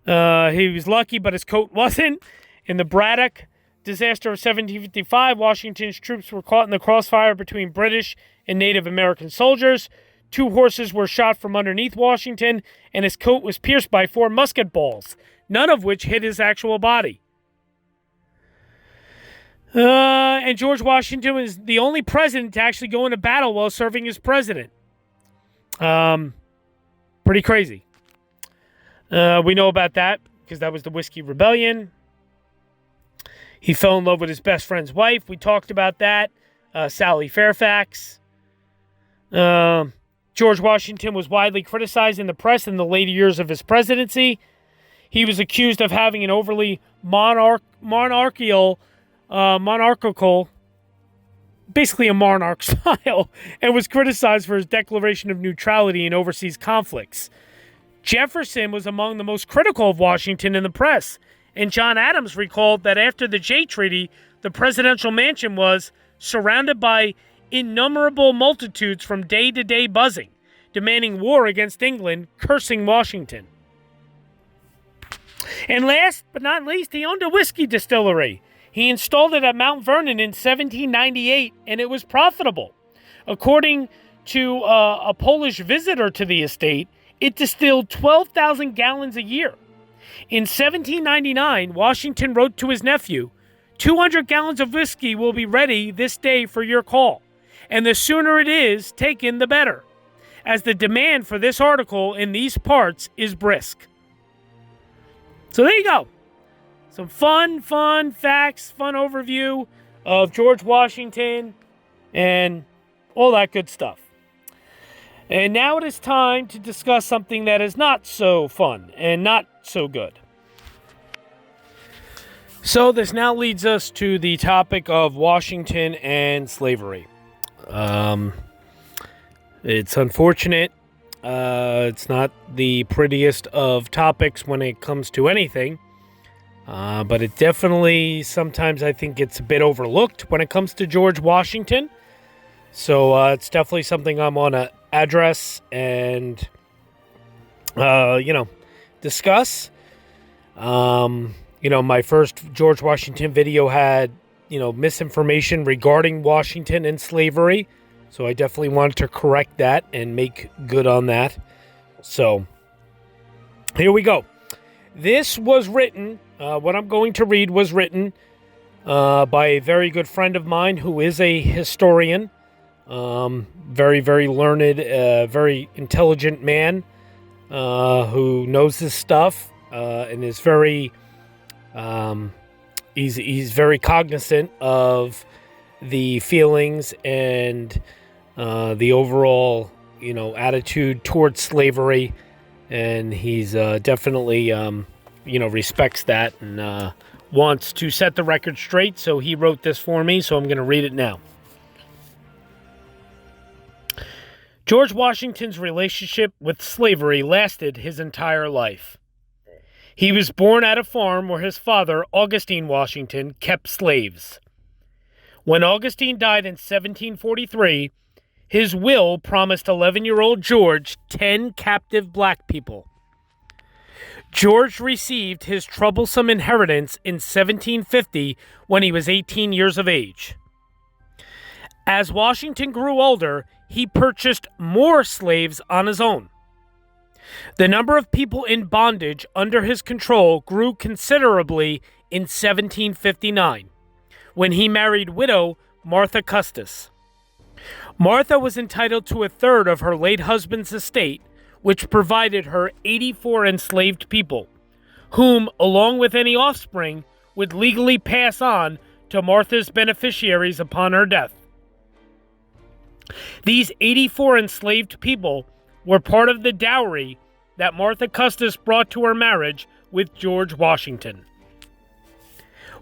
S1: He was lucky, but his coat wasn't. In the Braddock disaster of 1755, Washington's troops were caught in the crossfire between British and Native American soldiers. 2 horses were shot from underneath Washington, and his coat was pierced by 4 musket balls, none of which hit his actual body. And George Washington was the only president to actually go into battle while serving as president. Pretty crazy. We know about that because that was the Whiskey Rebellion. He fell in love with his best friend's wife. We talked about that. Sally Fairfax. George Washington was widely criticized in the press in the later years of his presidency. He was accused of having an overly monarchical, basically a monarch style, and was criticized for his declaration of neutrality in overseas conflicts. Jefferson was among the most critical of Washington in the press, and John Adams recalled that after the Jay Treaty, the presidential mansion was surrounded by innumerable multitudes from day-to-day buzzing, demanding war against England, cursing Washington. And last but not least, he owned a whiskey distillery. He installed it at Mount Vernon in 1798, and it was profitable. According to a Polish visitor to the estate, it distilled 12,000 gallons a year. In 1799, Washington wrote to his nephew, 200 gallons of whiskey will be ready this day for your call, and the sooner it is taken, the better, as the demand for this article in these parts is brisk. So there you go. Some fun facts, fun overview of George Washington and all that good stuff. And now it is time to discuss something that is not so fun and not so good. So this now leads us to the topic of Washington and slavery. It's unfortunate. It's not the prettiest of topics when it comes to anything. But it definitely, sometimes I think it's a bit overlooked when it comes to George Washington. So it's definitely something I'm going to address and, discuss. My first George Washington video had, misinformation regarding Washington and slavery. So I definitely wanted to correct that and make good on that. So here we go. This was written, what I'm going to read was written by a very good friend of mine who is a historian. Very, very learned, very intelligent man who knows his stuff and is very, he's very cognizant of the feelings and the overall, attitude towards slavery. And he's definitely, respects that and wants to set the record straight. So he wrote this for me, so I'm going to read it now. George Washington's relationship with slavery lasted his entire life. He was born at a farm where his father, Augustine Washington, kept slaves. When Augustine died in 1743, his will promised 11-year-old George 10 captive black people. George received his troublesome inheritance in 1750 when he was 18 years of age. As Washington grew older, he purchased more slaves on his own. The number of people in bondage under his control grew considerably in 1759, when he married widow Martha Custis. Martha was entitled to a third of her late husband's estate, which provided her 84 enslaved people, whom, along with any offspring, would legally pass on to Martha's beneficiaries upon her death. These 84 enslaved people were part of the dowry that Martha Custis brought to her marriage with George Washington.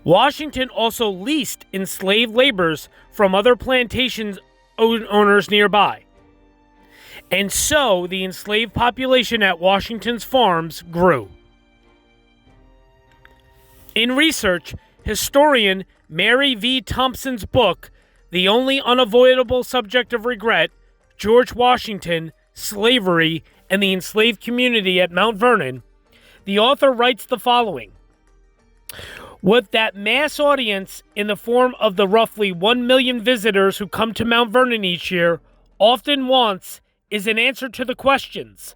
S1: Washington also leased enslaved laborers from other plantation owners nearby. And so the enslaved population at Washington's farms grew. In research, historian Mary V. Thompson's book, The Only Unavoidable Subject of Regret, George Washington, Slavery, and the Enslaved Community at Mount Vernon, the author writes the following. What that mass audience in the form of the roughly 1 million visitors who come to Mount Vernon each year often wants is an answer to the questions.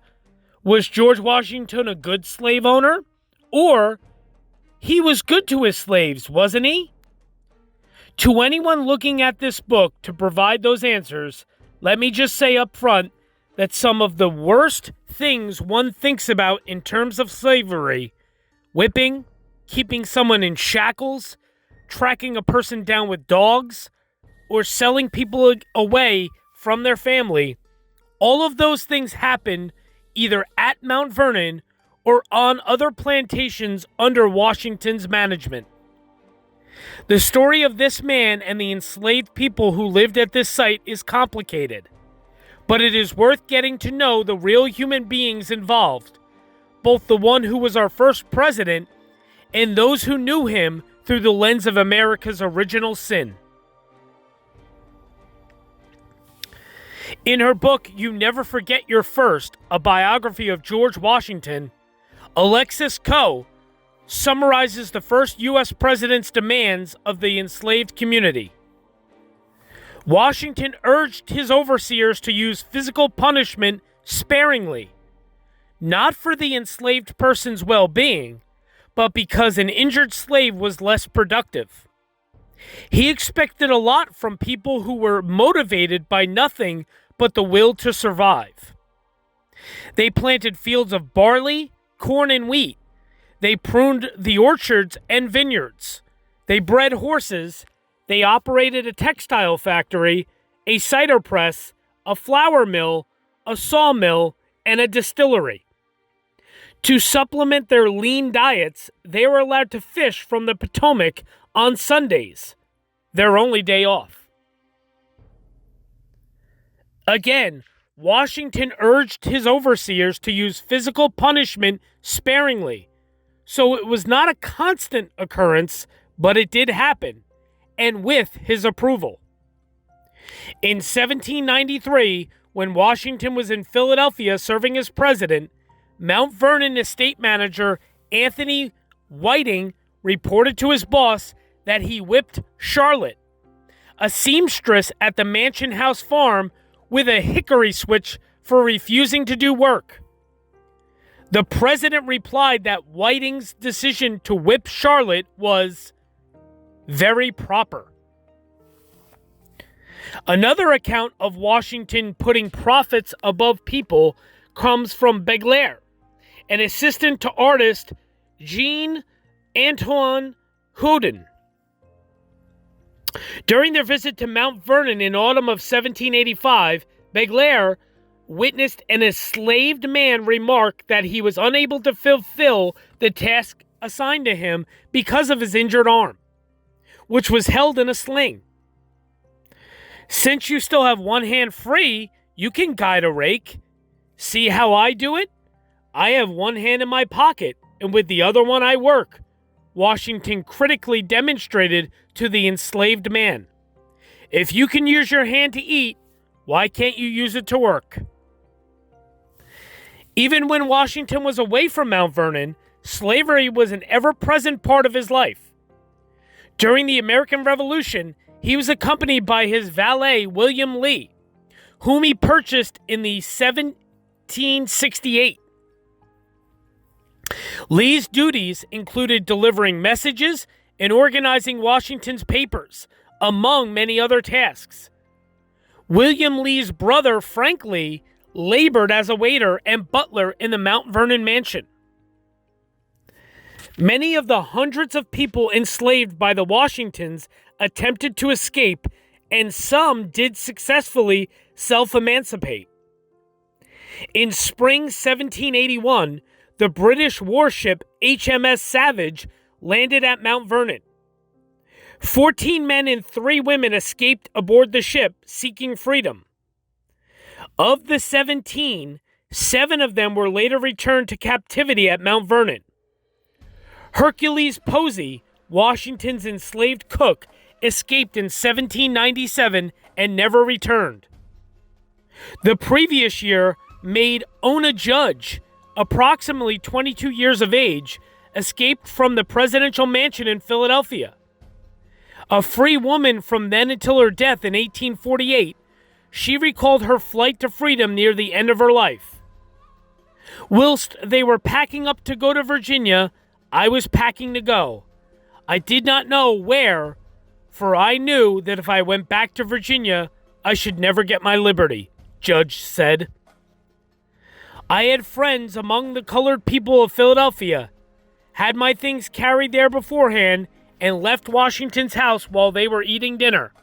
S1: Was George Washington a good slave owner? Or he was good to his slaves, wasn't he? To anyone looking at this book to provide those answers, let me just say up front that some of the worst things one thinks about in terms of slavery, whipping, keeping someone in shackles, tracking a person down with dogs, or selling people away from their family, all of those things happened either at Mount Vernon or on other plantations under Washington's management. The story of this man and the enslaved people who lived at this site is complicated, but it is worth getting to know the real human beings involved, both the one who was our first president and those who knew him through the lens of America's original sin. In her book, You Never Forget Your First, a biography of George Washington, Alexis Coe summarizes the first U.S. president's demands of the enslaved community. Washington urged his overseers to use physical punishment sparingly, not for the enslaved person's well-being, but because an injured slave was less productive. He expected a lot from people who were motivated by nothing but the will to survive. They planted fields of barley, corn, and wheat. They pruned the orchards and vineyards. They bred horses. They operated a textile factory, a cider press, a flour mill, a sawmill, and a distillery. To supplement their lean diets, they were allowed to fish from the Potomac on Sundays, their only day off. Again, Washington urged his overseers to use physical punishment sparingly, so it was not a constant occurrence, but it did happen, and with his approval. In 1793, when Washington was in Philadelphia serving as president, Mount Vernon estate manager Anthony Whiting reported to his boss that he whipped Charlotte, a seamstress at the Mansion House farm, with a hickory switch for refusing to do work. The president replied that Whiting's decision to whip Charlotte was very proper. Another account of Washington putting profits above people comes from Baudelaire, an assistant to artist Jean-Antoine Houdin. During their visit to Mount Vernon in autumn of 1785, Baudelaire witnessed an enslaved man remark that he was unable to fulfill the task assigned to him because of his injured arm, which was held in a sling. "Since you still have one hand free, you can guide a rake. See how I do it? I have one hand in my pocket, and with the other one I work," Washington critically demonstrated to the enslaved man. "If you can use your hand to eat, why can't you use it to work?" Even when Washington was away from Mount Vernon, slavery was an ever-present part of his life. During the American Revolution, he was accompanied by his valet, William Lee, whom he purchased in the 1768. Lee's duties included delivering messages and organizing Washington's papers, among many other tasks. William Lee's brother, Frank Lee, labored as a waiter and butler in the Mount Vernon mansion. Many of the hundreds of people enslaved by the Washingtons attempted to escape, and some did successfully self-emancipate. In spring 1781, the British warship HMS Savage landed at Mount Vernon. 14 men and 3 women escaped aboard the ship seeking freedom. Of the 17, 7 of them were later returned to captivity at Mount Vernon. Hercules Posey, Washington's enslaved cook, escaped in 1797 and never returned. The previous year, maid Ona Judge, approximately 22 years of age, escaped from the presidential mansion in Philadelphia. A free woman from then until her death in 1848, she recalled her flight to freedom near the end of her life. "Whilst they were packing up to go to Virginia, I was packing to go. I did not know where, for I knew that if I went back to Virginia, I should never get my liberty," Judge said. "I had friends among the colored people of Philadelphia, had my things carried there beforehand, and left Washington's house while they were eating dinner."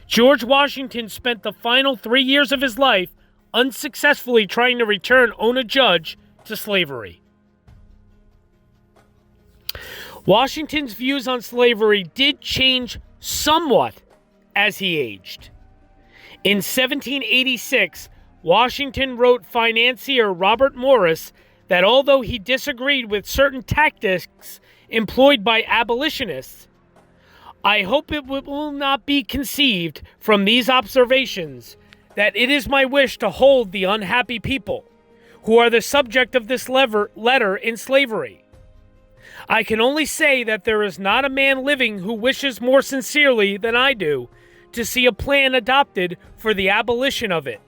S1: George Washington spent the final 3 years of his life unsuccessfully trying to return Ona Judge to slavery. Washington's views on slavery did change somewhat as he aged. In 1786, Washington wrote financier Robert Morris that although he disagreed with certain tactics employed by abolitionists, "I hope it will not be conceived from these observations that it is my wish to hold the unhappy people, who are the subject of this letter in slavery. I can only say that there is not a man living who wishes more sincerely than I do to see a plan adopted for the abolition of it.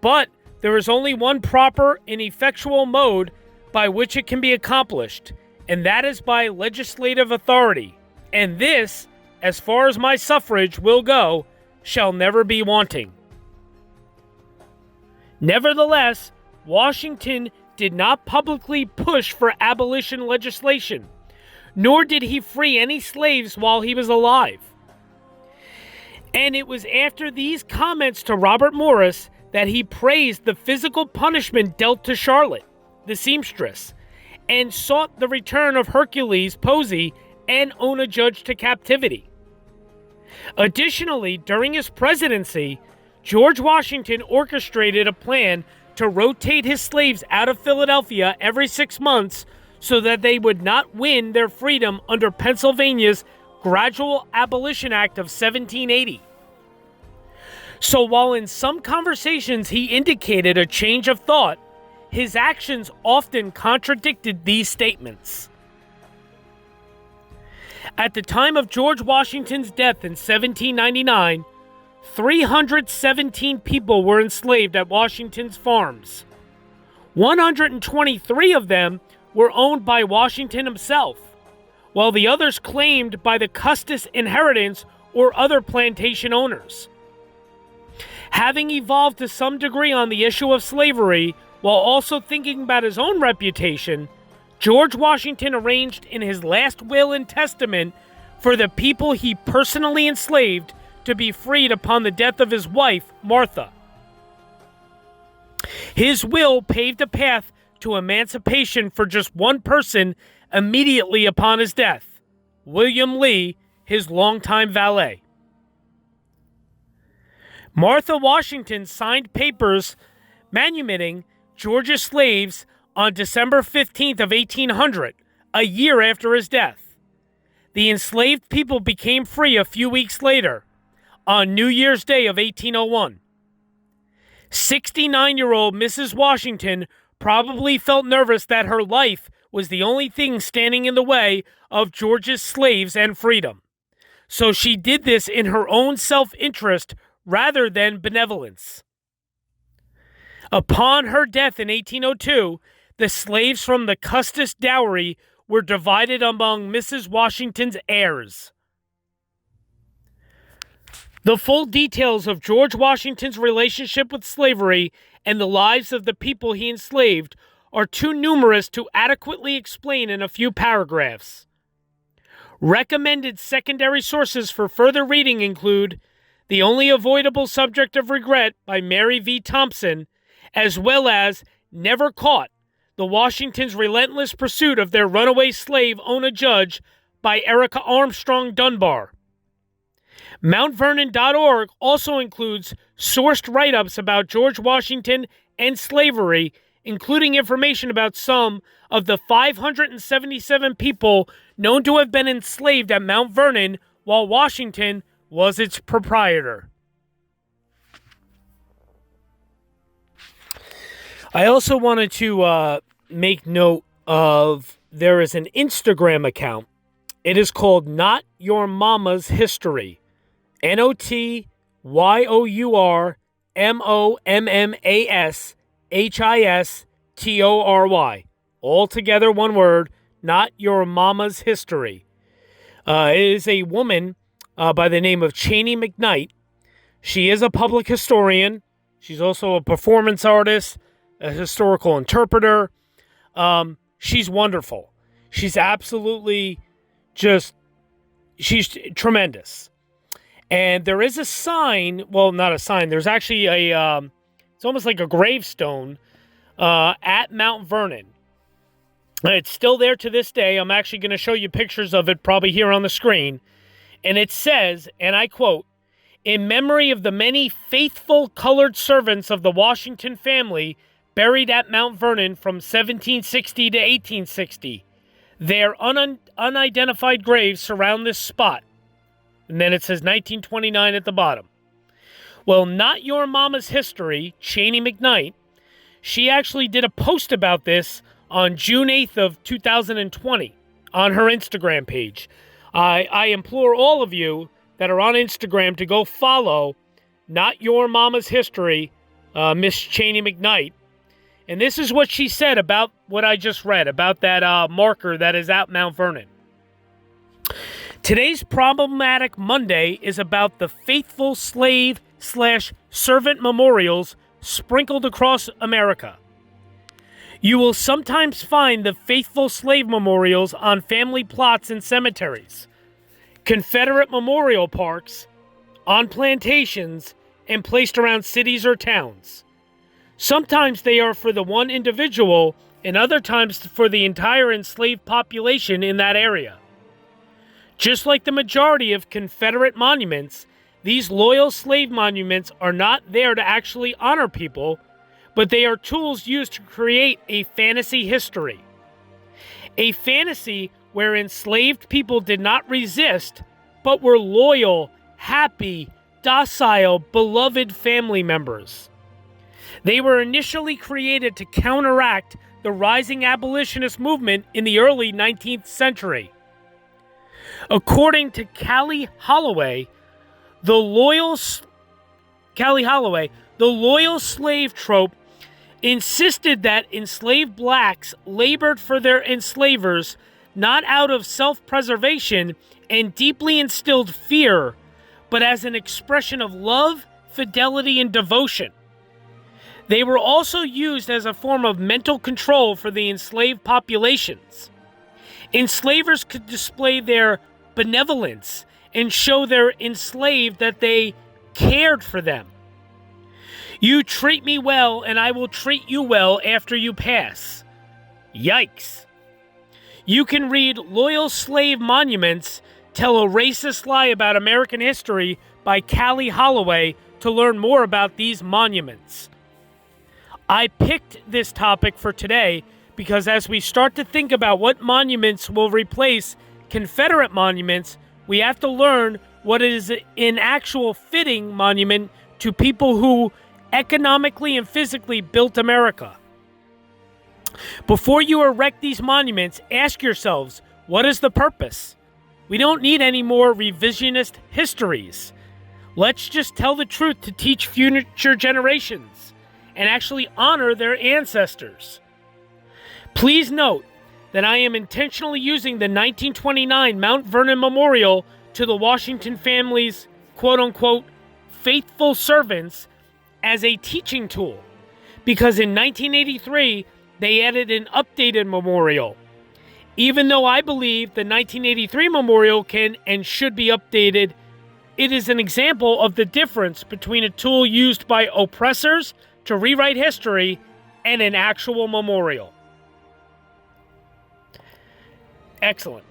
S1: But there is only one proper and effectual mode by which it can be accomplished, and that is by legislative authority. And this, as far as my suffrage will go, shall never be wanting." Nevertheless, Washington did not publicly push for abolition legislation, nor did he free any slaves while he was alive. And it was after these comments to Robert Morris that he praised the physical punishment dealt to Charlotte, the seamstress, and sought the return of Hercules Posey and Ona Judge to captivity. Additionally, during his presidency, George Washington orchestrated a plan to rotate his slaves out of Philadelphia every 6 months so that they would not win their freedom under Pennsylvania's Gradual Abolition Act of 1780. So while in some conversations he indicated a change of thought, his actions often contradicted these statements. At the time of George Washington's death in 1799, 317 people were enslaved at Washington's farms. 123 of them were owned by Washington himself, while the others claimed by the Custis inheritance or other plantation owners. Having evolved to some degree on the issue of slavery, while also thinking about his own reputation, George Washington arranged in his last will and testament for the people he personally enslaved to be freed upon the death of his wife, Martha. His will paved a path to emancipation for just one person immediately upon his death, William Lee, his longtime valet. Martha Washington signed papers manumitting George's slaves on December 15th of 1800, a year after his death. The enslaved people became free a few weeks later, on New Year's Day of 1801. 69-year-old Mrs. Washington probably felt nervous that her life was the only thing standing in the way of George's slaves and freedom. So she did this in her own self-interest rather than benevolence. Upon her death in 1802, the slaves from the Custis dowry were divided among Mrs. Washington's heirs. The full details of George Washington's relationship with slavery and the lives of the people he enslaved are too numerous to adequately explain in a few paragraphs. Recommended secondary sources for further reading include The Only Avoidable Subject of Regret by Mary V. Thompson, as well as Never Caught, The Washingtons' Relentless Pursuit of Their Runaway Slave Ona Judge by Erica Armstrong Dunbar. MountVernon.org also includes sourced write-ups about George Washington and slavery, including information about some of the 577 people known to have been enslaved at Mount Vernon while Washington was its proprietor. I also wanted to make note of there is an Instagram account. It is called Not Your Mama's History. NOTYOURMAMASHISTORY. All together, one word, Not Your Mama's History. It is a woman by the name of Cheney McKnight. She is a public historian. She's also a performance artist, a historical interpreter. She's wonderful. She's absolutely she's tremendous. And there is a sign, well, not a sign, there's actually it's almost like a gravestone at Mount Vernon. It's still there to this day. I'm actually going to show you pictures of it probably here on the screen. And it says, and I quote, "In memory of the many faithful colored servants of the Washington family buried at Mount Vernon from 1760 to 1860. Their unidentified graves surround this spot." And then it says 1929 at the bottom. Well, Not Your Mama's History, Cheney McKnight, she actually did a post about this on June 8th of 2020 on her Instagram page. I implore all of you that are on Instagram to go follow Not Your Mama's History, Miss Cheney McKnight. And this is what she said about what I just read, about that marker that is at Mount Vernon. Today's problematic Monday is about the faithful slave/servant memorials sprinkled across America. You will sometimes find the faithful slave memorials on family plots in cemeteries, Confederate memorial parks, on plantations, and placed around cities or towns. Sometimes they are for the one individual, and other times for the entire enslaved population in that area. Just like the majority of Confederate monuments, these loyal slave monuments are not there to actually honor people, but they are tools used to create a fantasy history. A fantasy where enslaved people did not resist, but were loyal, happy, docile, beloved family members. They were initially created to counteract the rising abolitionist movement in the early 19th century. According to Callie Holloway, the loyal slave trope insisted that enslaved blacks labored for their enslavers not out of self-preservation and deeply instilled fear, but as an expression of love, fidelity, and devotion. They were also used as a form of mental control for the enslaved populations. Enslavers could display their benevolence and show their enslaved that they cared for them. You treat me well, and I will treat you well after you pass. Yikes. You can read Loyal Slave Monuments Tell a Racist Lie About American History by Callie Holloway to learn more about these monuments. I picked this topic for today because as we start to think about what monuments will replace Confederate monuments, we have to learn what is an actual fitting monument to people who economically and physically built America. Before you erect these monuments, ask yourselves, what is the purpose? We don't need any more revisionist histories. Let's just tell the truth to teach future generations and actually honor their ancestors. Please note that I am intentionally using the 1929 Mount Vernon Memorial to the Washington family's quote-unquote faithful servants as a teaching tool, because in 1983, they added an updated memorial. Even though I believe the 1983 memorial can and should be updated, it is an example of the difference between a tool used by oppressors to rewrite history and an actual memorial. Excellent.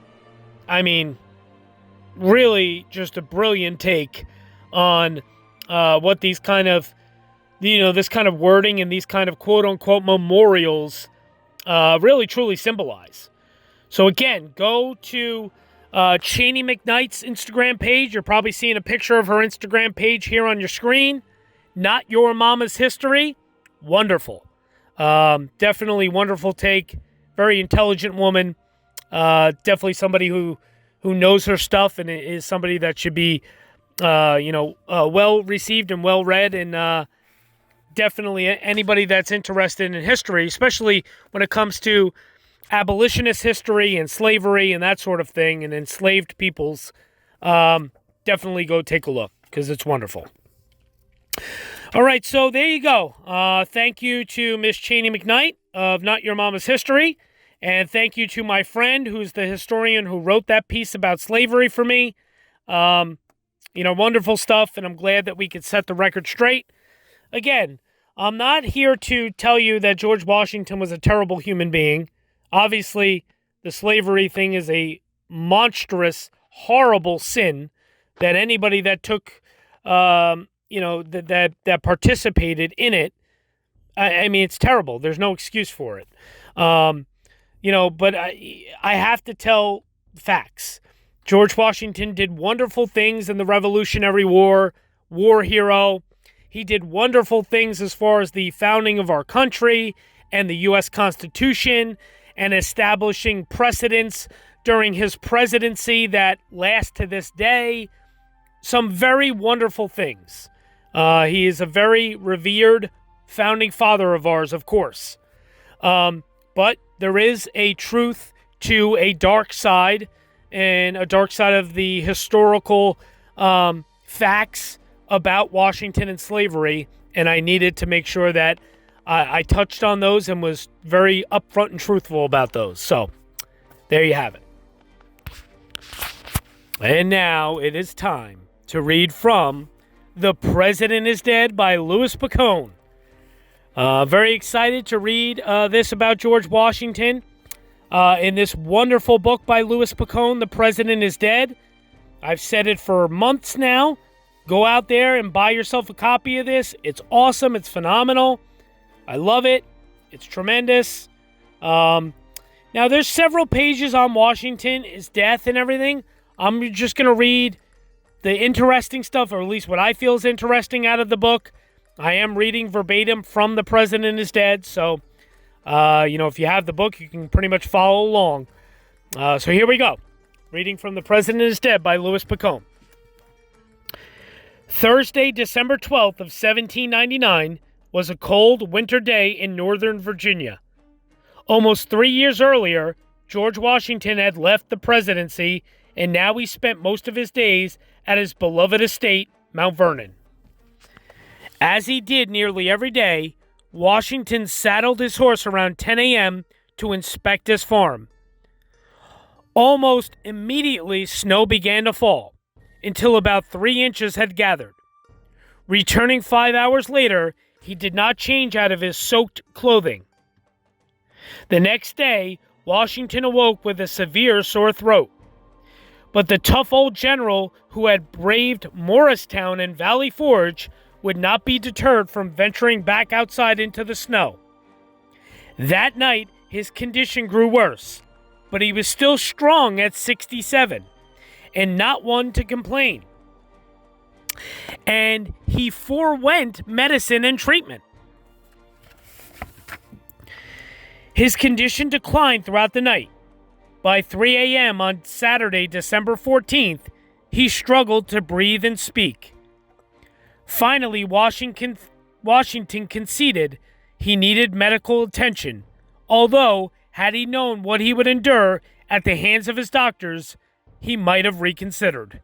S1: I mean, really just a brilliant take on what these kind of, this kind of wording and these kind of quote-unquote memorials really truly symbolize. So again, go to Cheney McKnight's Instagram page. You're probably seeing a picture of her Instagram page here on your screen. Not Your Mama's History. Wonderful. Definitely wonderful take. Very intelligent woman. Definitely somebody who knows her stuff and is somebody that should be, well received and well read. And definitely anybody that's interested in history, especially when it comes to abolitionist history and slavery and that sort of thing, and enslaved peoples, definitely go take a look because it's wonderful. All right, so there you go. Thank you to Miss Cheney McKnight of Not Your Mama's History, and thank you to my friend who's the historian who wrote that piece about slavery for me. Wonderful stuff, and I'm glad that we could set the record straight. Again, I'm not here to tell you that George Washington was a terrible human being. Obviously, the slavery thing is a monstrous, horrible sin that anybody that took, that participated in it, I mean, it's terrible. There's no excuse for it. But I have to tell facts. George Washington did wonderful things in the Revolutionary War, war hero. He did wonderful things as far as the founding of our country and the U.S. Constitution and establishing precedents during his presidency that last to this day. Some very wonderful things. He is a very revered founding father of ours, of course. But there is a truth to a dark side, and a dark side of the historical facts about Washington and slavery, and I needed to make sure that I touched on those and was very upfront and truthful about those. So, there you have it. And now it is time to read from The President is Dead by Louis Picone. Very excited to read this about George Washington in this wonderful book by Louis Picone, The President is Dead. I've said it for months now. Go out there and buy yourself a copy of this. It's awesome. It's phenomenal. I love it. It's tremendous. Now, there's several pages on Washington, his death and everything. I'm just going to read the interesting stuff, or at least what I feel is interesting out of the book, I am reading verbatim from The President is Dead. So, if you have the book, you can pretty much follow along. So here we go. Reading from The President is Dead by Louis Pacome. Thursday, December 12th of 1799 was a cold winter day in Northern Virginia. Almost 3 years earlier, George Washington had left the presidency, and now he spent most of his days at his beloved estate, Mount Vernon. As he did nearly every day, Washington saddled his horse around 10 a.m. to inspect his farm. Almost immediately, snow began to fall, until about 3 inches had gathered. Returning 5 hours later, he did not change out of his soaked clothing. The next day, Washington awoke with a severe sore throat. But the tough old general who had braved Morristown and Valley Forge would not be deterred from venturing back outside into the snow. That night, his condition grew worse, but he was still strong at 67, and not one to complain. And he forewent medicine and treatment. His condition declined throughout the night. By 3 a.m. on Saturday, December 14th, he struggled to breathe and speak. Finally, Washington conceded he needed medical attention, although, had he known what he would endure at the hands of his doctors, he might have reconsidered.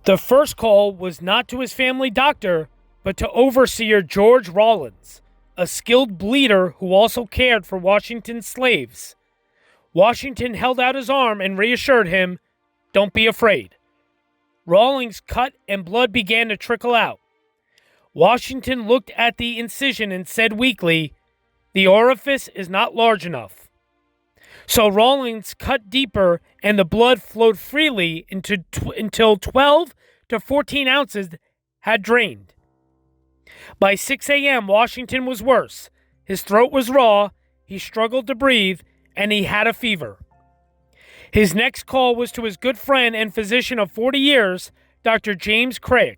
S1: The first call was not to his family doctor, but to overseer George Rawlins, a skilled bleeder who also cared for Washington's slaves. Washington held out his arm and reassured him, "Don't be afraid." Rawlins cut and blood began to trickle out. Washington looked at the incision and said weakly, "The orifice is not large enough." So Rawlins cut deeper and the blood flowed freely until 12 to 14 ounces had drained. By 6 a.m., Washington was worse. His throat was raw, he struggled to breathe, and he had a fever. His next call was to his good friend and physician of 40 years, Dr. James Craig.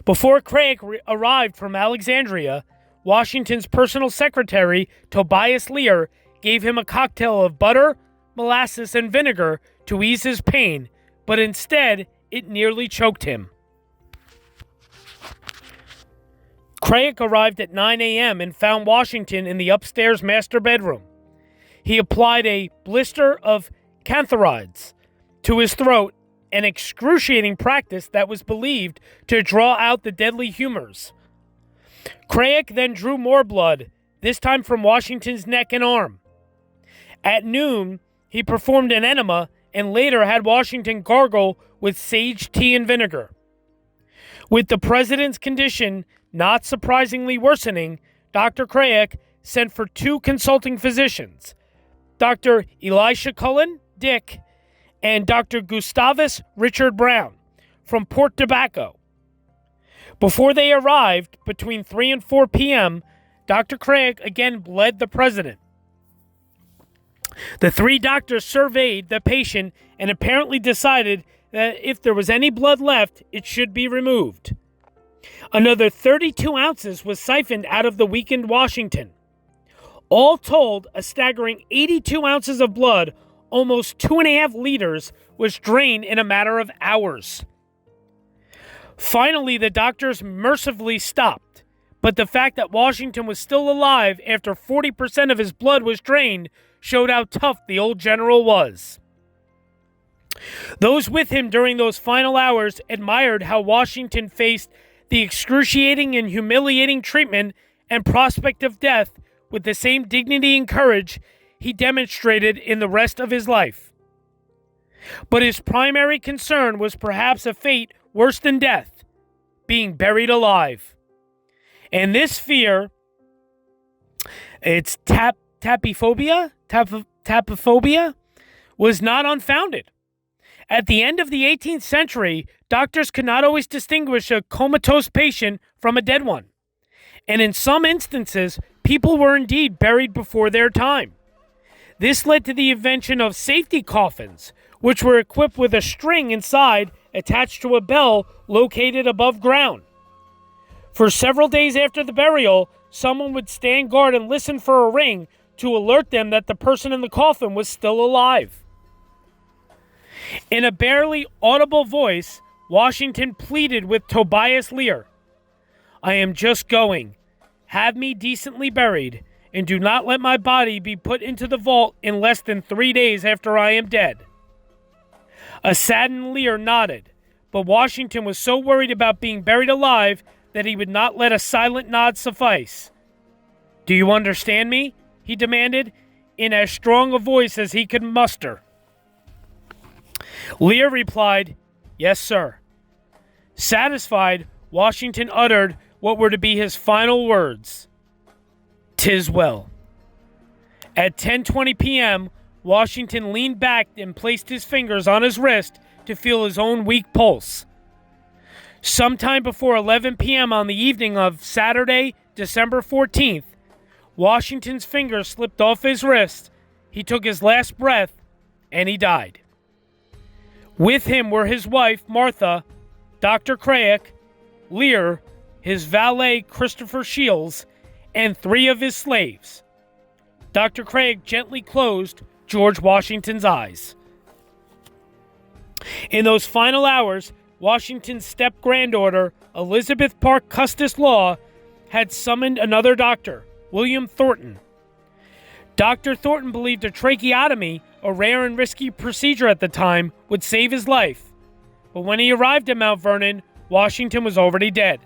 S1: Before Craig arrived from Alexandria, Washington's personal secretary, Tobias Lear, gave him a cocktail of butter, molasses, and vinegar to ease his pain, but instead, it nearly choked him. Craig arrived at 9 a.m. and found Washington in the upstairs master bedroom. He applied a blister of cantharides to his throat, an excruciating practice that was believed to draw out the deadly humors. Craig then drew more blood, this time from Washington's neck and arm. At noon, he performed an enema and later had Washington gargle with sage tea and vinegar. With the president's condition not surprisingly worsening, Dr. Craig sent for 2 consulting physicians, Dr. Elisha Cullen, Dick, and Dr. Gustavus Richard Brown from Port Tobacco. Before they arrived, between 3 and 4 p.m., Dr. Craig again bled the president. The 3 doctors surveyed the patient and apparently decided that if there was any blood left, it should be removed. Another 32 ounces was siphoned out of the weakened Washington. All told, a staggering 82 ounces of blood, almost 2.5 liters, was drained in a matter of hours. Finally, the doctors mercifully stopped, but the fact that Washington was still alive after 40% of his blood was drained showed how tough the old general was. Those with him during those final hours admired how Washington faced the excruciating and humiliating treatment and prospect of death with the same dignity and courage he demonstrated in the rest of his life. But his primary concern was perhaps a fate worse than death, being buried alive. And this fear, it's tapophobia, was not unfounded. At the end of the 18th century, doctors could not always distinguish a comatose patient from a dead one. And in some instances, people were indeed buried before their time. This led to the invention of safety coffins, which were equipped with a string inside attached to a bell located above ground. For several days after the burial, someone would stand guard and listen for a ring to alert them that the person in the coffin was still alive. In a barely audible voice, Washington pleaded with Tobias Lear, "I am just going. Have me decently buried, and do not let my body be put into the vault in less than 3 days after I am dead." A saddened Lear nodded, but Washington was so worried about being buried alive that he would not let a silent nod suffice. "Do you understand me?" he demanded, in as strong a voice as he could muster. Lear replied, "Yes, sir." Satisfied, Washington uttered what were to be his final words, "'Tis well." At 10:20 p.m., Washington leaned back and placed his fingers on his wrist to feel his own weak pulse. Sometime before 11 p.m. on the evening of Saturday, December 14th, Washington's fingers slipped off his wrist, he took his last breath, and he died. With him were his wife, Martha, Dr. Craik, Lear, his valet, Christopher Shields, and 3 of his slaves. Dr. Craik gently closed George Washington's eyes. In those final hours, Washington's step-granddaughter, Elizabeth Parke Custis Law, had summoned another doctor, William Thornton. Dr. Thornton believed a tracheotomy, a rare and risky procedure at the time, would save his life. But when he arrived at Mount Vernon, Washington was already dead.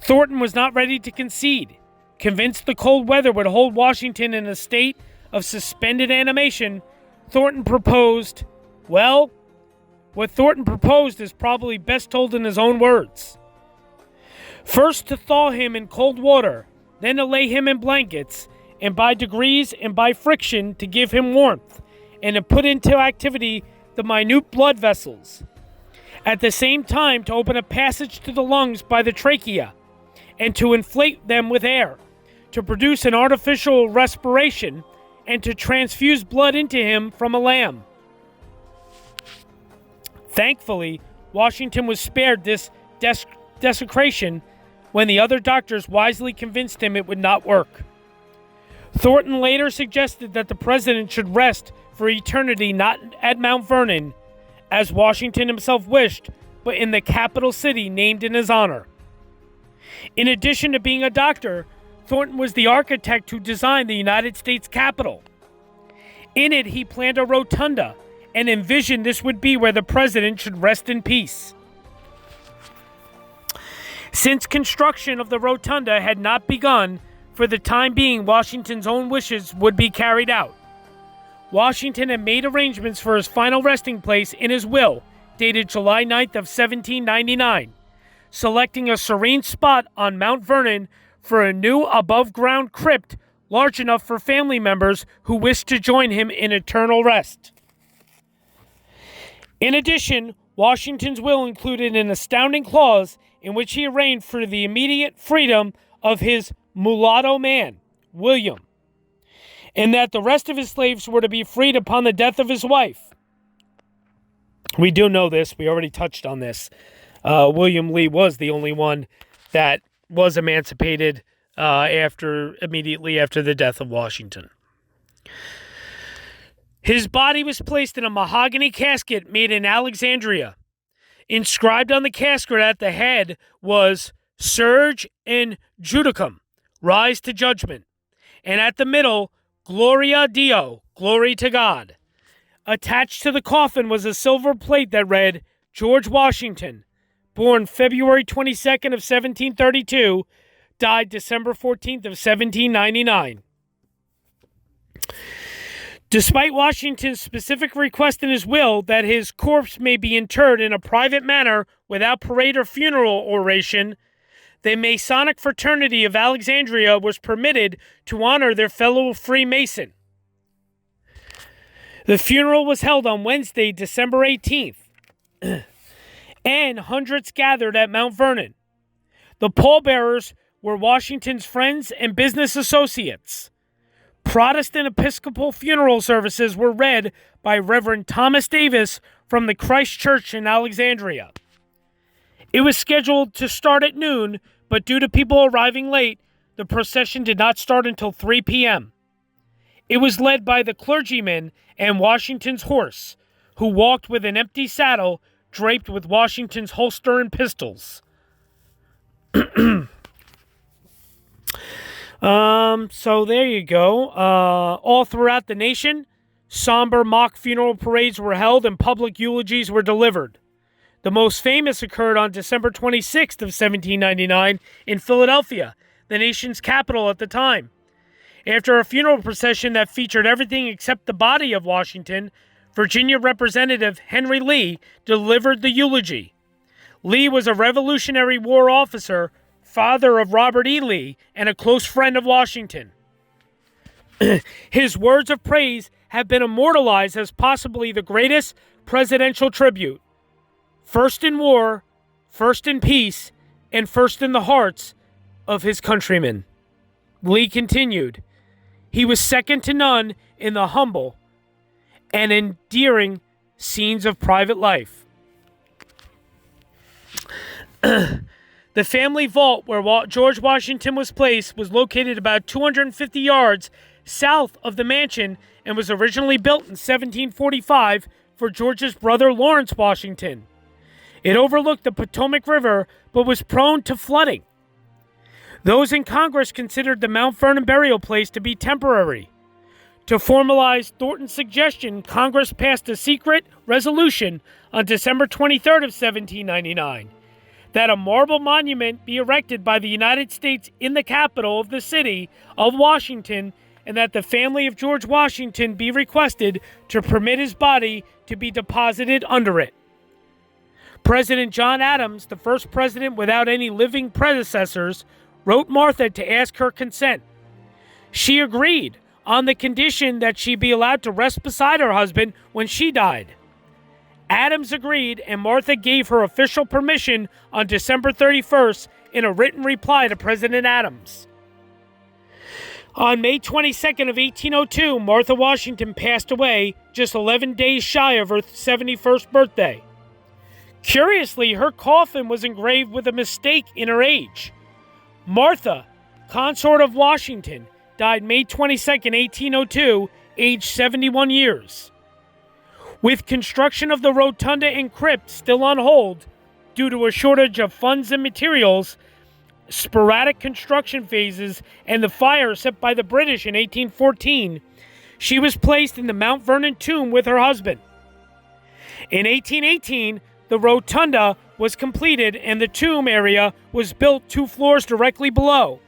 S1: Thornton was not ready to concede. Convinced the cold weather would hold Washington in a state of suspended animation, Thornton proposed, well, what Thornton proposed is probably best told in his own words. First to thaw him in cold water, then to lay him in blankets, and by degrees and by friction to give him warmth, and to put into activity the minute blood vessels. At the same time to open a passage to the lungs by the trachea, and to inflate them with air, to produce an artificial respiration, and to transfuse blood into him from a lamb. Thankfully, Washington was spared this desecration when the other doctors wisely convinced him it would not work. Thornton later suggested that the president should rest for eternity not at Mount Vernon, as Washington himself wished, but in the capital city named in his honor. In addition to being a doctor, Thornton was the architect who designed the United States Capitol. In it, he planned a rotunda and envisioned this would be where the president should rest in peace. Since construction of the rotunda had not begun, for the time being, Washington's own wishes would be carried out. Washington had made arrangements for his final resting place in his will, dated July 9th of 1799, selecting a serene spot on Mount Vernon for a new above-ground crypt large enough for family members who wished to join him in eternal rest. In addition, Washington's will included an astounding clause in which he arranged for the immediate freedom of his mulatto man, William, and that the rest of his slaves were to be freed upon the death of his wife. We do know this. We already touched on this. William Lee was the only one that was emancipated immediately after the death of Washington. His body was placed in a mahogany casket made in Alexandria. Inscribed on the casket at the head was "Surge in Judicum," rise to judgment, and at the middle, "Gloria Deo," glory to God. Attached to the coffin was a silver plate that read, "George Washington, born February 22nd of 1732, died December 14th of 1799. Despite Washington's specific request in his will that his corpse may be interred in a private manner without parade or funeral oration, the Masonic fraternity of Alexandria was permitted to honor their fellow Freemason. The funeral was held on Wednesday, December 18th, and hundreds gathered at Mount Vernon. The pallbearers were Washington's friends and business associates. Protestant Episcopal funeral services were read by Reverend Thomas Davis from the Christ Church in Alexandria. It was scheduled to start at noon, but due to people arriving late, the procession did not start until 3 p.m. It was led by the clergyman and Washington's horse, who walked with an empty saddle draped with Washington's holster and pistols. So there you go. All throughout the nation, somber mock funeral parades were held and public eulogies were delivered. The most famous occurred on December 26th of 1799 in Philadelphia, the nation's capital at the time. After a funeral procession that featured everything except the body of Washington, Virginia Representative Henry Lee delivered the eulogy. Lee was a Revolutionary War officer, father of Robert E. Lee, and a close friend of Washington. His words of praise have been immortalized as possibly the greatest presidential tribute. First in war, first in peace, and first in the hearts of his countrymen. Lee continued, he was second to none in the humble and endearing scenes of private life. The family vault where George Washington was placed was located about 250 yards south of the mansion and was originally built in 1745 for George's brother Lawrence Washington. It overlooked the Potomac River but was prone to flooding. Those in Congress considered the Mount Vernon burial place to be temporary. To formalize Thornton's suggestion, Congress passed a secret resolution on December 23rd of 1799 that a marble monument be erected by the United States in the capital of the city of Washington, and that the family of George Washington be requested to permit his body to be deposited under it. President John Adams, the first president without any living predecessors, wrote Martha to ask her consent. She agreed on the condition that she be allowed to rest beside her husband when she died. Adams agreed, and Martha gave her official permission on December 31st in a written reply to President Adams. On May 22nd of 1802, Martha Washington passed away just 11 days shy of her 71st birthday. Curiously, her coffin was engraved with a mistake in her age. Martha, consort of Washington, died May 22, 1802, aged 71 years. With construction of the rotunda and crypt still on hold due to a shortage of funds and materials, sporadic construction phases, and the fire set by the British in 1814, she was placed in the Mount Vernon tomb with her husband. In 1818, the rotunda was completed and the tomb area was built 2 floors directly below.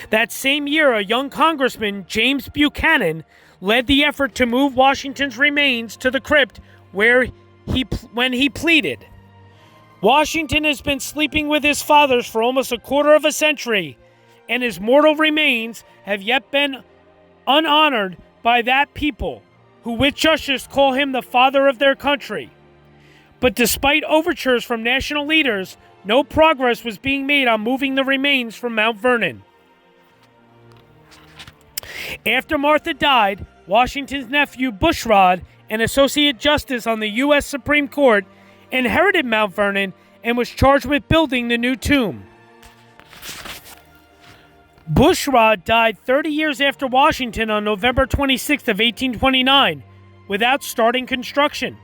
S1: That same year, a young congressman, James Buchanan, led the effort to move Washington's remains to the crypt when he pleaded, "Washington has been sleeping with his fathers for almost a quarter of a century, and his mortal remains have yet been unhonored by that people, who with justice call him the father of their country." But despite overtures from national leaders, no progress was being made on moving the remains from Mount Vernon. After Martha died, Washington's nephew Bushrod, an associate justice on the U.S. Supreme Court, inherited Mount Vernon and was charged with building the new tomb. Bushrod died 30 years after Washington on November 26th of 1829 without starting construction.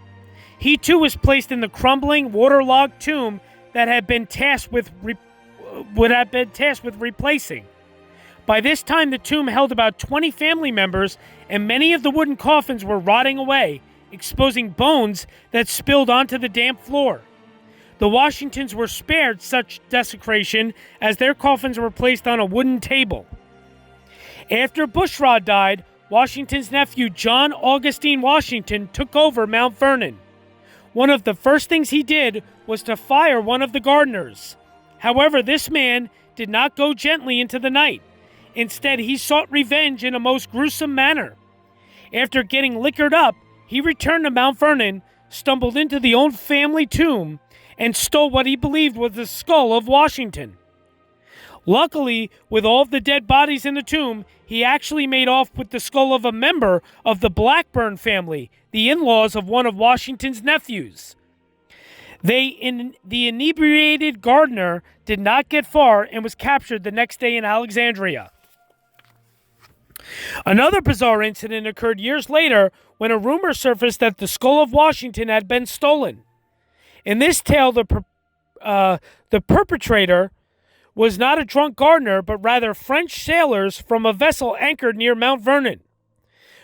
S1: He too was placed in the crumbling, waterlogged tomb that had been tasked with replacing. By this time, the tomb held about 20 family members, and many of the wooden coffins were rotting away, exposing bones that spilled onto the damp floor. The Washingtons were spared such desecration as their coffins were placed on a wooden table. After Bushrod died, Washington's nephew John Augustine Washington took over Mount Vernon. One of the first things he did was to fire one of the gardeners. However, this man did not go gently into the night. Instead, he sought revenge in a most gruesome manner. After getting liquored up, he returned to Mount Vernon, stumbled into the old family tomb, and stole what he believed was the skull of Washington. Luckily, with all of the dead bodies in the tomb, he actually made off with the skull of a member of the Blackburn family, the in-laws of one of Washington's nephews. The inebriated gardener did not get far and was captured the next day in Alexandria. Another bizarre incident occurred years later when a rumor surfaced that the skull of Washington had been stolen. In this tale, the perpetrator was not a drunk gardener, but rather French sailors from a vessel anchored near Mount Vernon.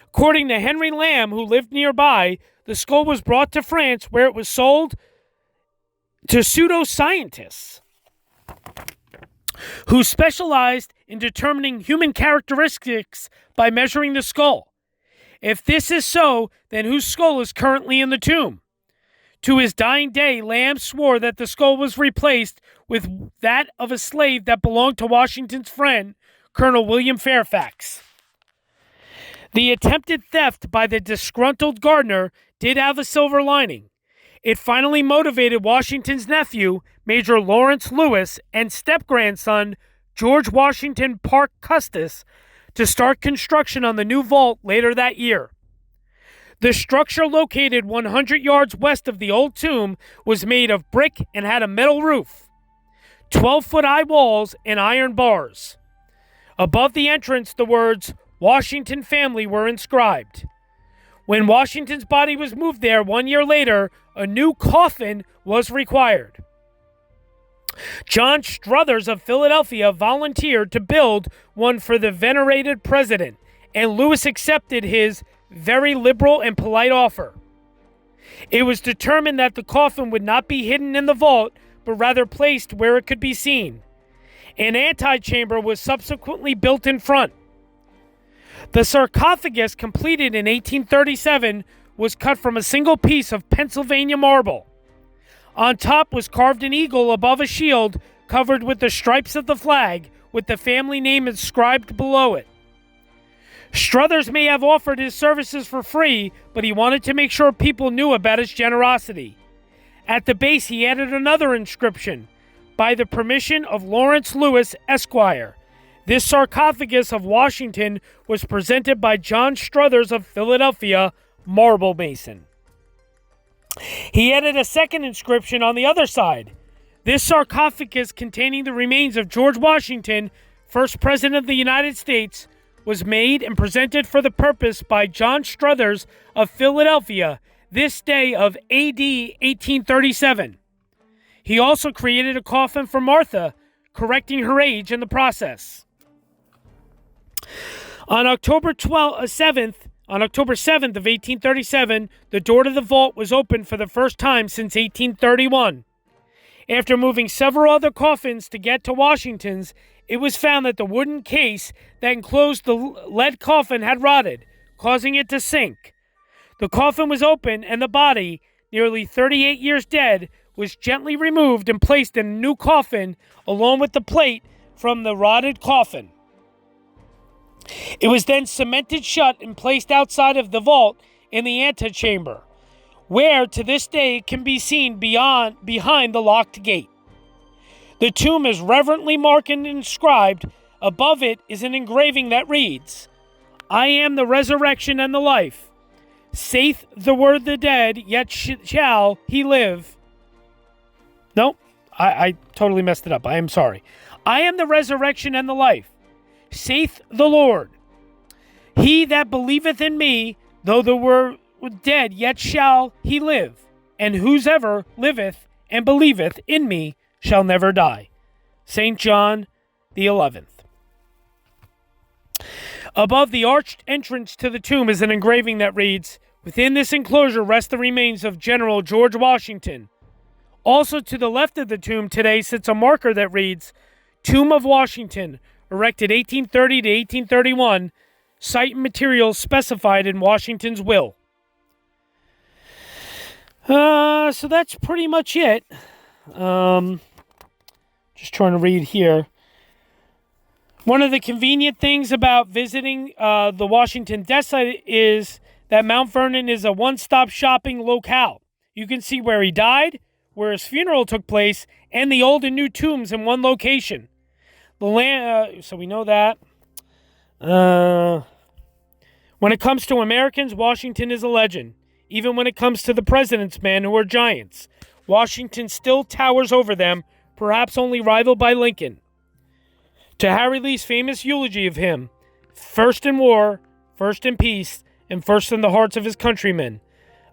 S1: According to Henry Lamb, who lived nearby, the skull was brought to France, where it was sold to pseudoscientists who specialized in determining human characteristics by measuring the skull. If this is so, then whose skull is currently in the tomb? To his dying day, Lamb swore that the skull was replaced with that of a slave that belonged to Washington's friend, Colonel William Fairfax. The attempted theft by the disgruntled gardener did have a silver lining. It finally motivated Washington's nephew, Major Lawrence Lewis, and step-grandson, George Washington Parke Custis, to start construction on the new vault later that year. The structure, located 100 yards west of the old tomb, was made of brick and had a metal roof, 12-foot high walls, and iron bars. Above the entrance, the words, "Washington family," were inscribed. When Washington's body was moved there 1 year later, a new coffin was required. John Struthers of Philadelphia volunteered to build one for the venerated president, and Lewis accepted his very liberal and polite offer. It was determined that the coffin would not be hidden in the vault, but rather placed where it could be seen. An antechamber was subsequently built in front. The sarcophagus, completed in 1837, was cut from a single piece of Pennsylvania marble. On top was carved an eagle above a shield covered with the stripes of the flag, with the family name inscribed below it. Struthers may have offered his services for free, but he wanted to make sure people knew about his generosity. At the base, he added another inscription, "By the permission of Lawrence Lewis, Esquire." This sarcophagus of Washington was presented by John Struthers of Philadelphia, marble mason. He added a second inscription on the other side. This sarcophagus, containing the remains of George Washington, first President of the United States, was made and presented for the purpose by John Struthers of Philadelphia this day of AD 1837. He also created a coffin for Martha, correcting her age in the process. On October 7th of 1837, the door to the vault was opened for the first time since 1831. After moving several other coffins to get to Washington's, it was found that the wooden case that enclosed the lead coffin had rotted, causing it to sink. The coffin was opened, and the body, nearly 38 years dead, was gently removed and placed in a new coffin along with the plate from the rotted coffin. It was then cemented shut and placed outside of the vault in the antechamber, where to this day it can be seen behind the locked gate. The tomb is reverently marked and inscribed. Above it is an engraving that reads, "I am the resurrection and the life. Saith the word the dead, yet shall he live." No, I totally messed it up. I am sorry. "I am the resurrection and the life, saith the Lord. He that believeth in me, though they were dead, yet shall he live. And whosoever liveth and believeth in me shall never die." St. John the 11th. Above the arched entrance to the tomb is an engraving that reads, "Within this enclosure rest the remains of General George Washington." Also to the left of the tomb today sits a marker that reads, "Tomb of Washington, erected 1830 to 1831, site and materials specified in Washington's will." So that's pretty much it. Just trying to read here. One of the convenient things about visiting the Washington death site is that Mount Vernon is a one-stop shopping locale. You can see where he died, where his funeral took place, and the old and new tombs in one location. The land. So we know that. When it comes to Americans, Washington is a legend. Even when it comes to the president's men who are giants, Washington still towers over them, perhaps only rivaled by Lincoln. To Harry Lee's famous eulogy of him, first in war, first in peace, and first in the hearts of his countrymen,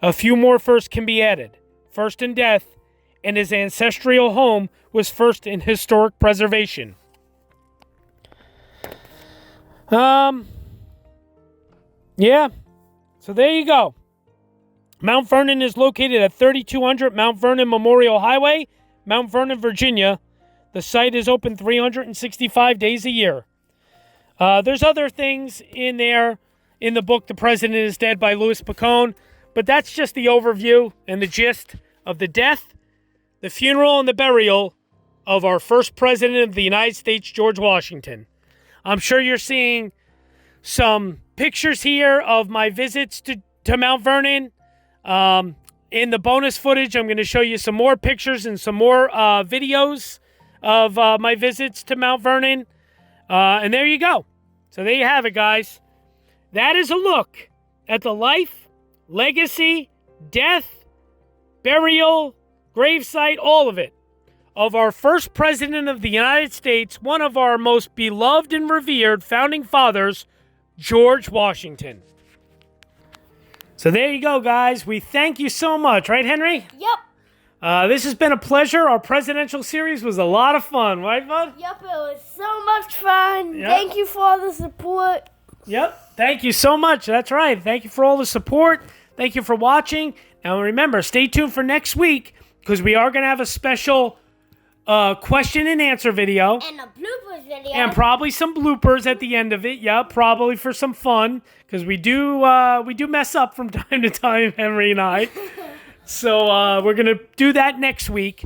S1: a few more firsts can be added. First in death, and his ancestral home was first in historic preservation. Yeah, so there you go. Mount Vernon is located at 3200 Mount Vernon Memorial Highway, Mount Vernon, Virginia. The site is open 365 days a year. There's other things in there in the book, The President is Dead by Louis Picone, but that's just the overview and the gist of the death, the funeral, and the burial of our first president of the United States, George Washington. I'm sure you're seeing some pictures here of my visits to Mount Vernon. In the bonus footage, I'm going to show you some more pictures and some more videos of my visits to Mount Vernon. And there you go. So there you have it, guys. That is a look at the life, legacy, death, burial, gravesite, all of it, of our first president of the United States, one of our most beloved and revered founding fathers, George Washington. So there you go, guys. We thank you so much. Right, Henry?
S2: Yep.
S1: This has been a pleasure. Our presidential series was a lot of fun, right, bud?
S2: Yep, it was so much fun.
S1: Yep.
S2: Thank you for all the support.
S1: Yep. Thank you so much. That's right. Thank you for all the support. Thank you for watching. Now, remember, stay tuned for next week because we are going to have a special question and answer video.
S2: And a bloopers video.
S1: And probably some bloopers at the end of it. Yeah, probably for some fun. Because we do mess up from time to time, Henry and I. So we're going to do that next week.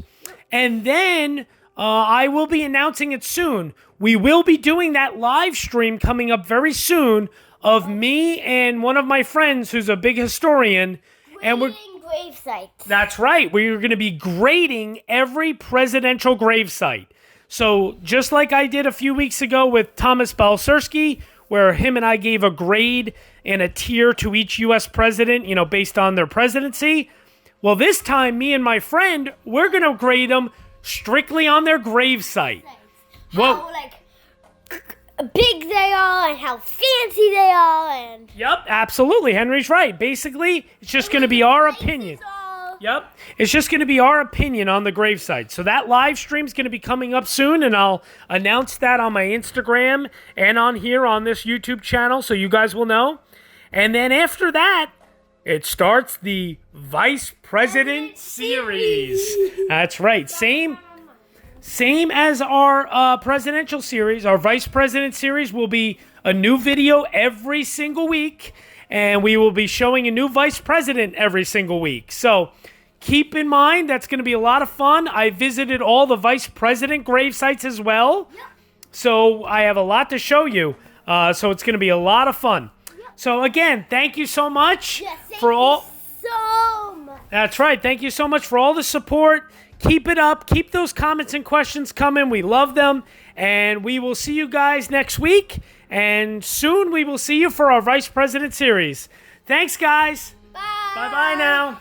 S1: And then I will be announcing it soon. We will be doing that live stream coming up very soon of me and one of my friends who's a big historian. And we're
S2: grave sites.
S1: That's right. We're going to be grading every presidential gravesite. So just like I did a few weeks ago with Thomas Balcerski, where him and I gave a grade and a tier to each U.S. president, based on their presidency. Well, this time, me and my friend, we're going to grade them strictly on their gravesite.
S2: How, big they are and how fancy they are. And
S1: Yep, absolutely. Henry's right. Basically, it's just going to be our opinion. Yep. It's just going to be our opinion on the gravesite. So that live stream is going to be coming up soon, and I'll announce that on my Instagram and on here on this YouTube channel so you guys will know. And then after that, it starts the Vice President series. That's right. Same as our presidential series. Our Vice President series will be a new video every single week, and we will be showing a new Vice President every single week. So keep in mind, that's going to be a lot of fun. I visited all the Vice President grave sites as well. Yep. So I have a lot to show you. So it's going to be a lot of fun. Yep. So again, thank you so much for all.
S2: So much.
S1: That's right. Thank you so much for all the support. Keep it up. Keep those comments and questions coming. We love them. And we will see you guys next week. And soon we will see you for our Vice President series. Thanks, guys.
S2: Bye.
S1: Bye-bye now.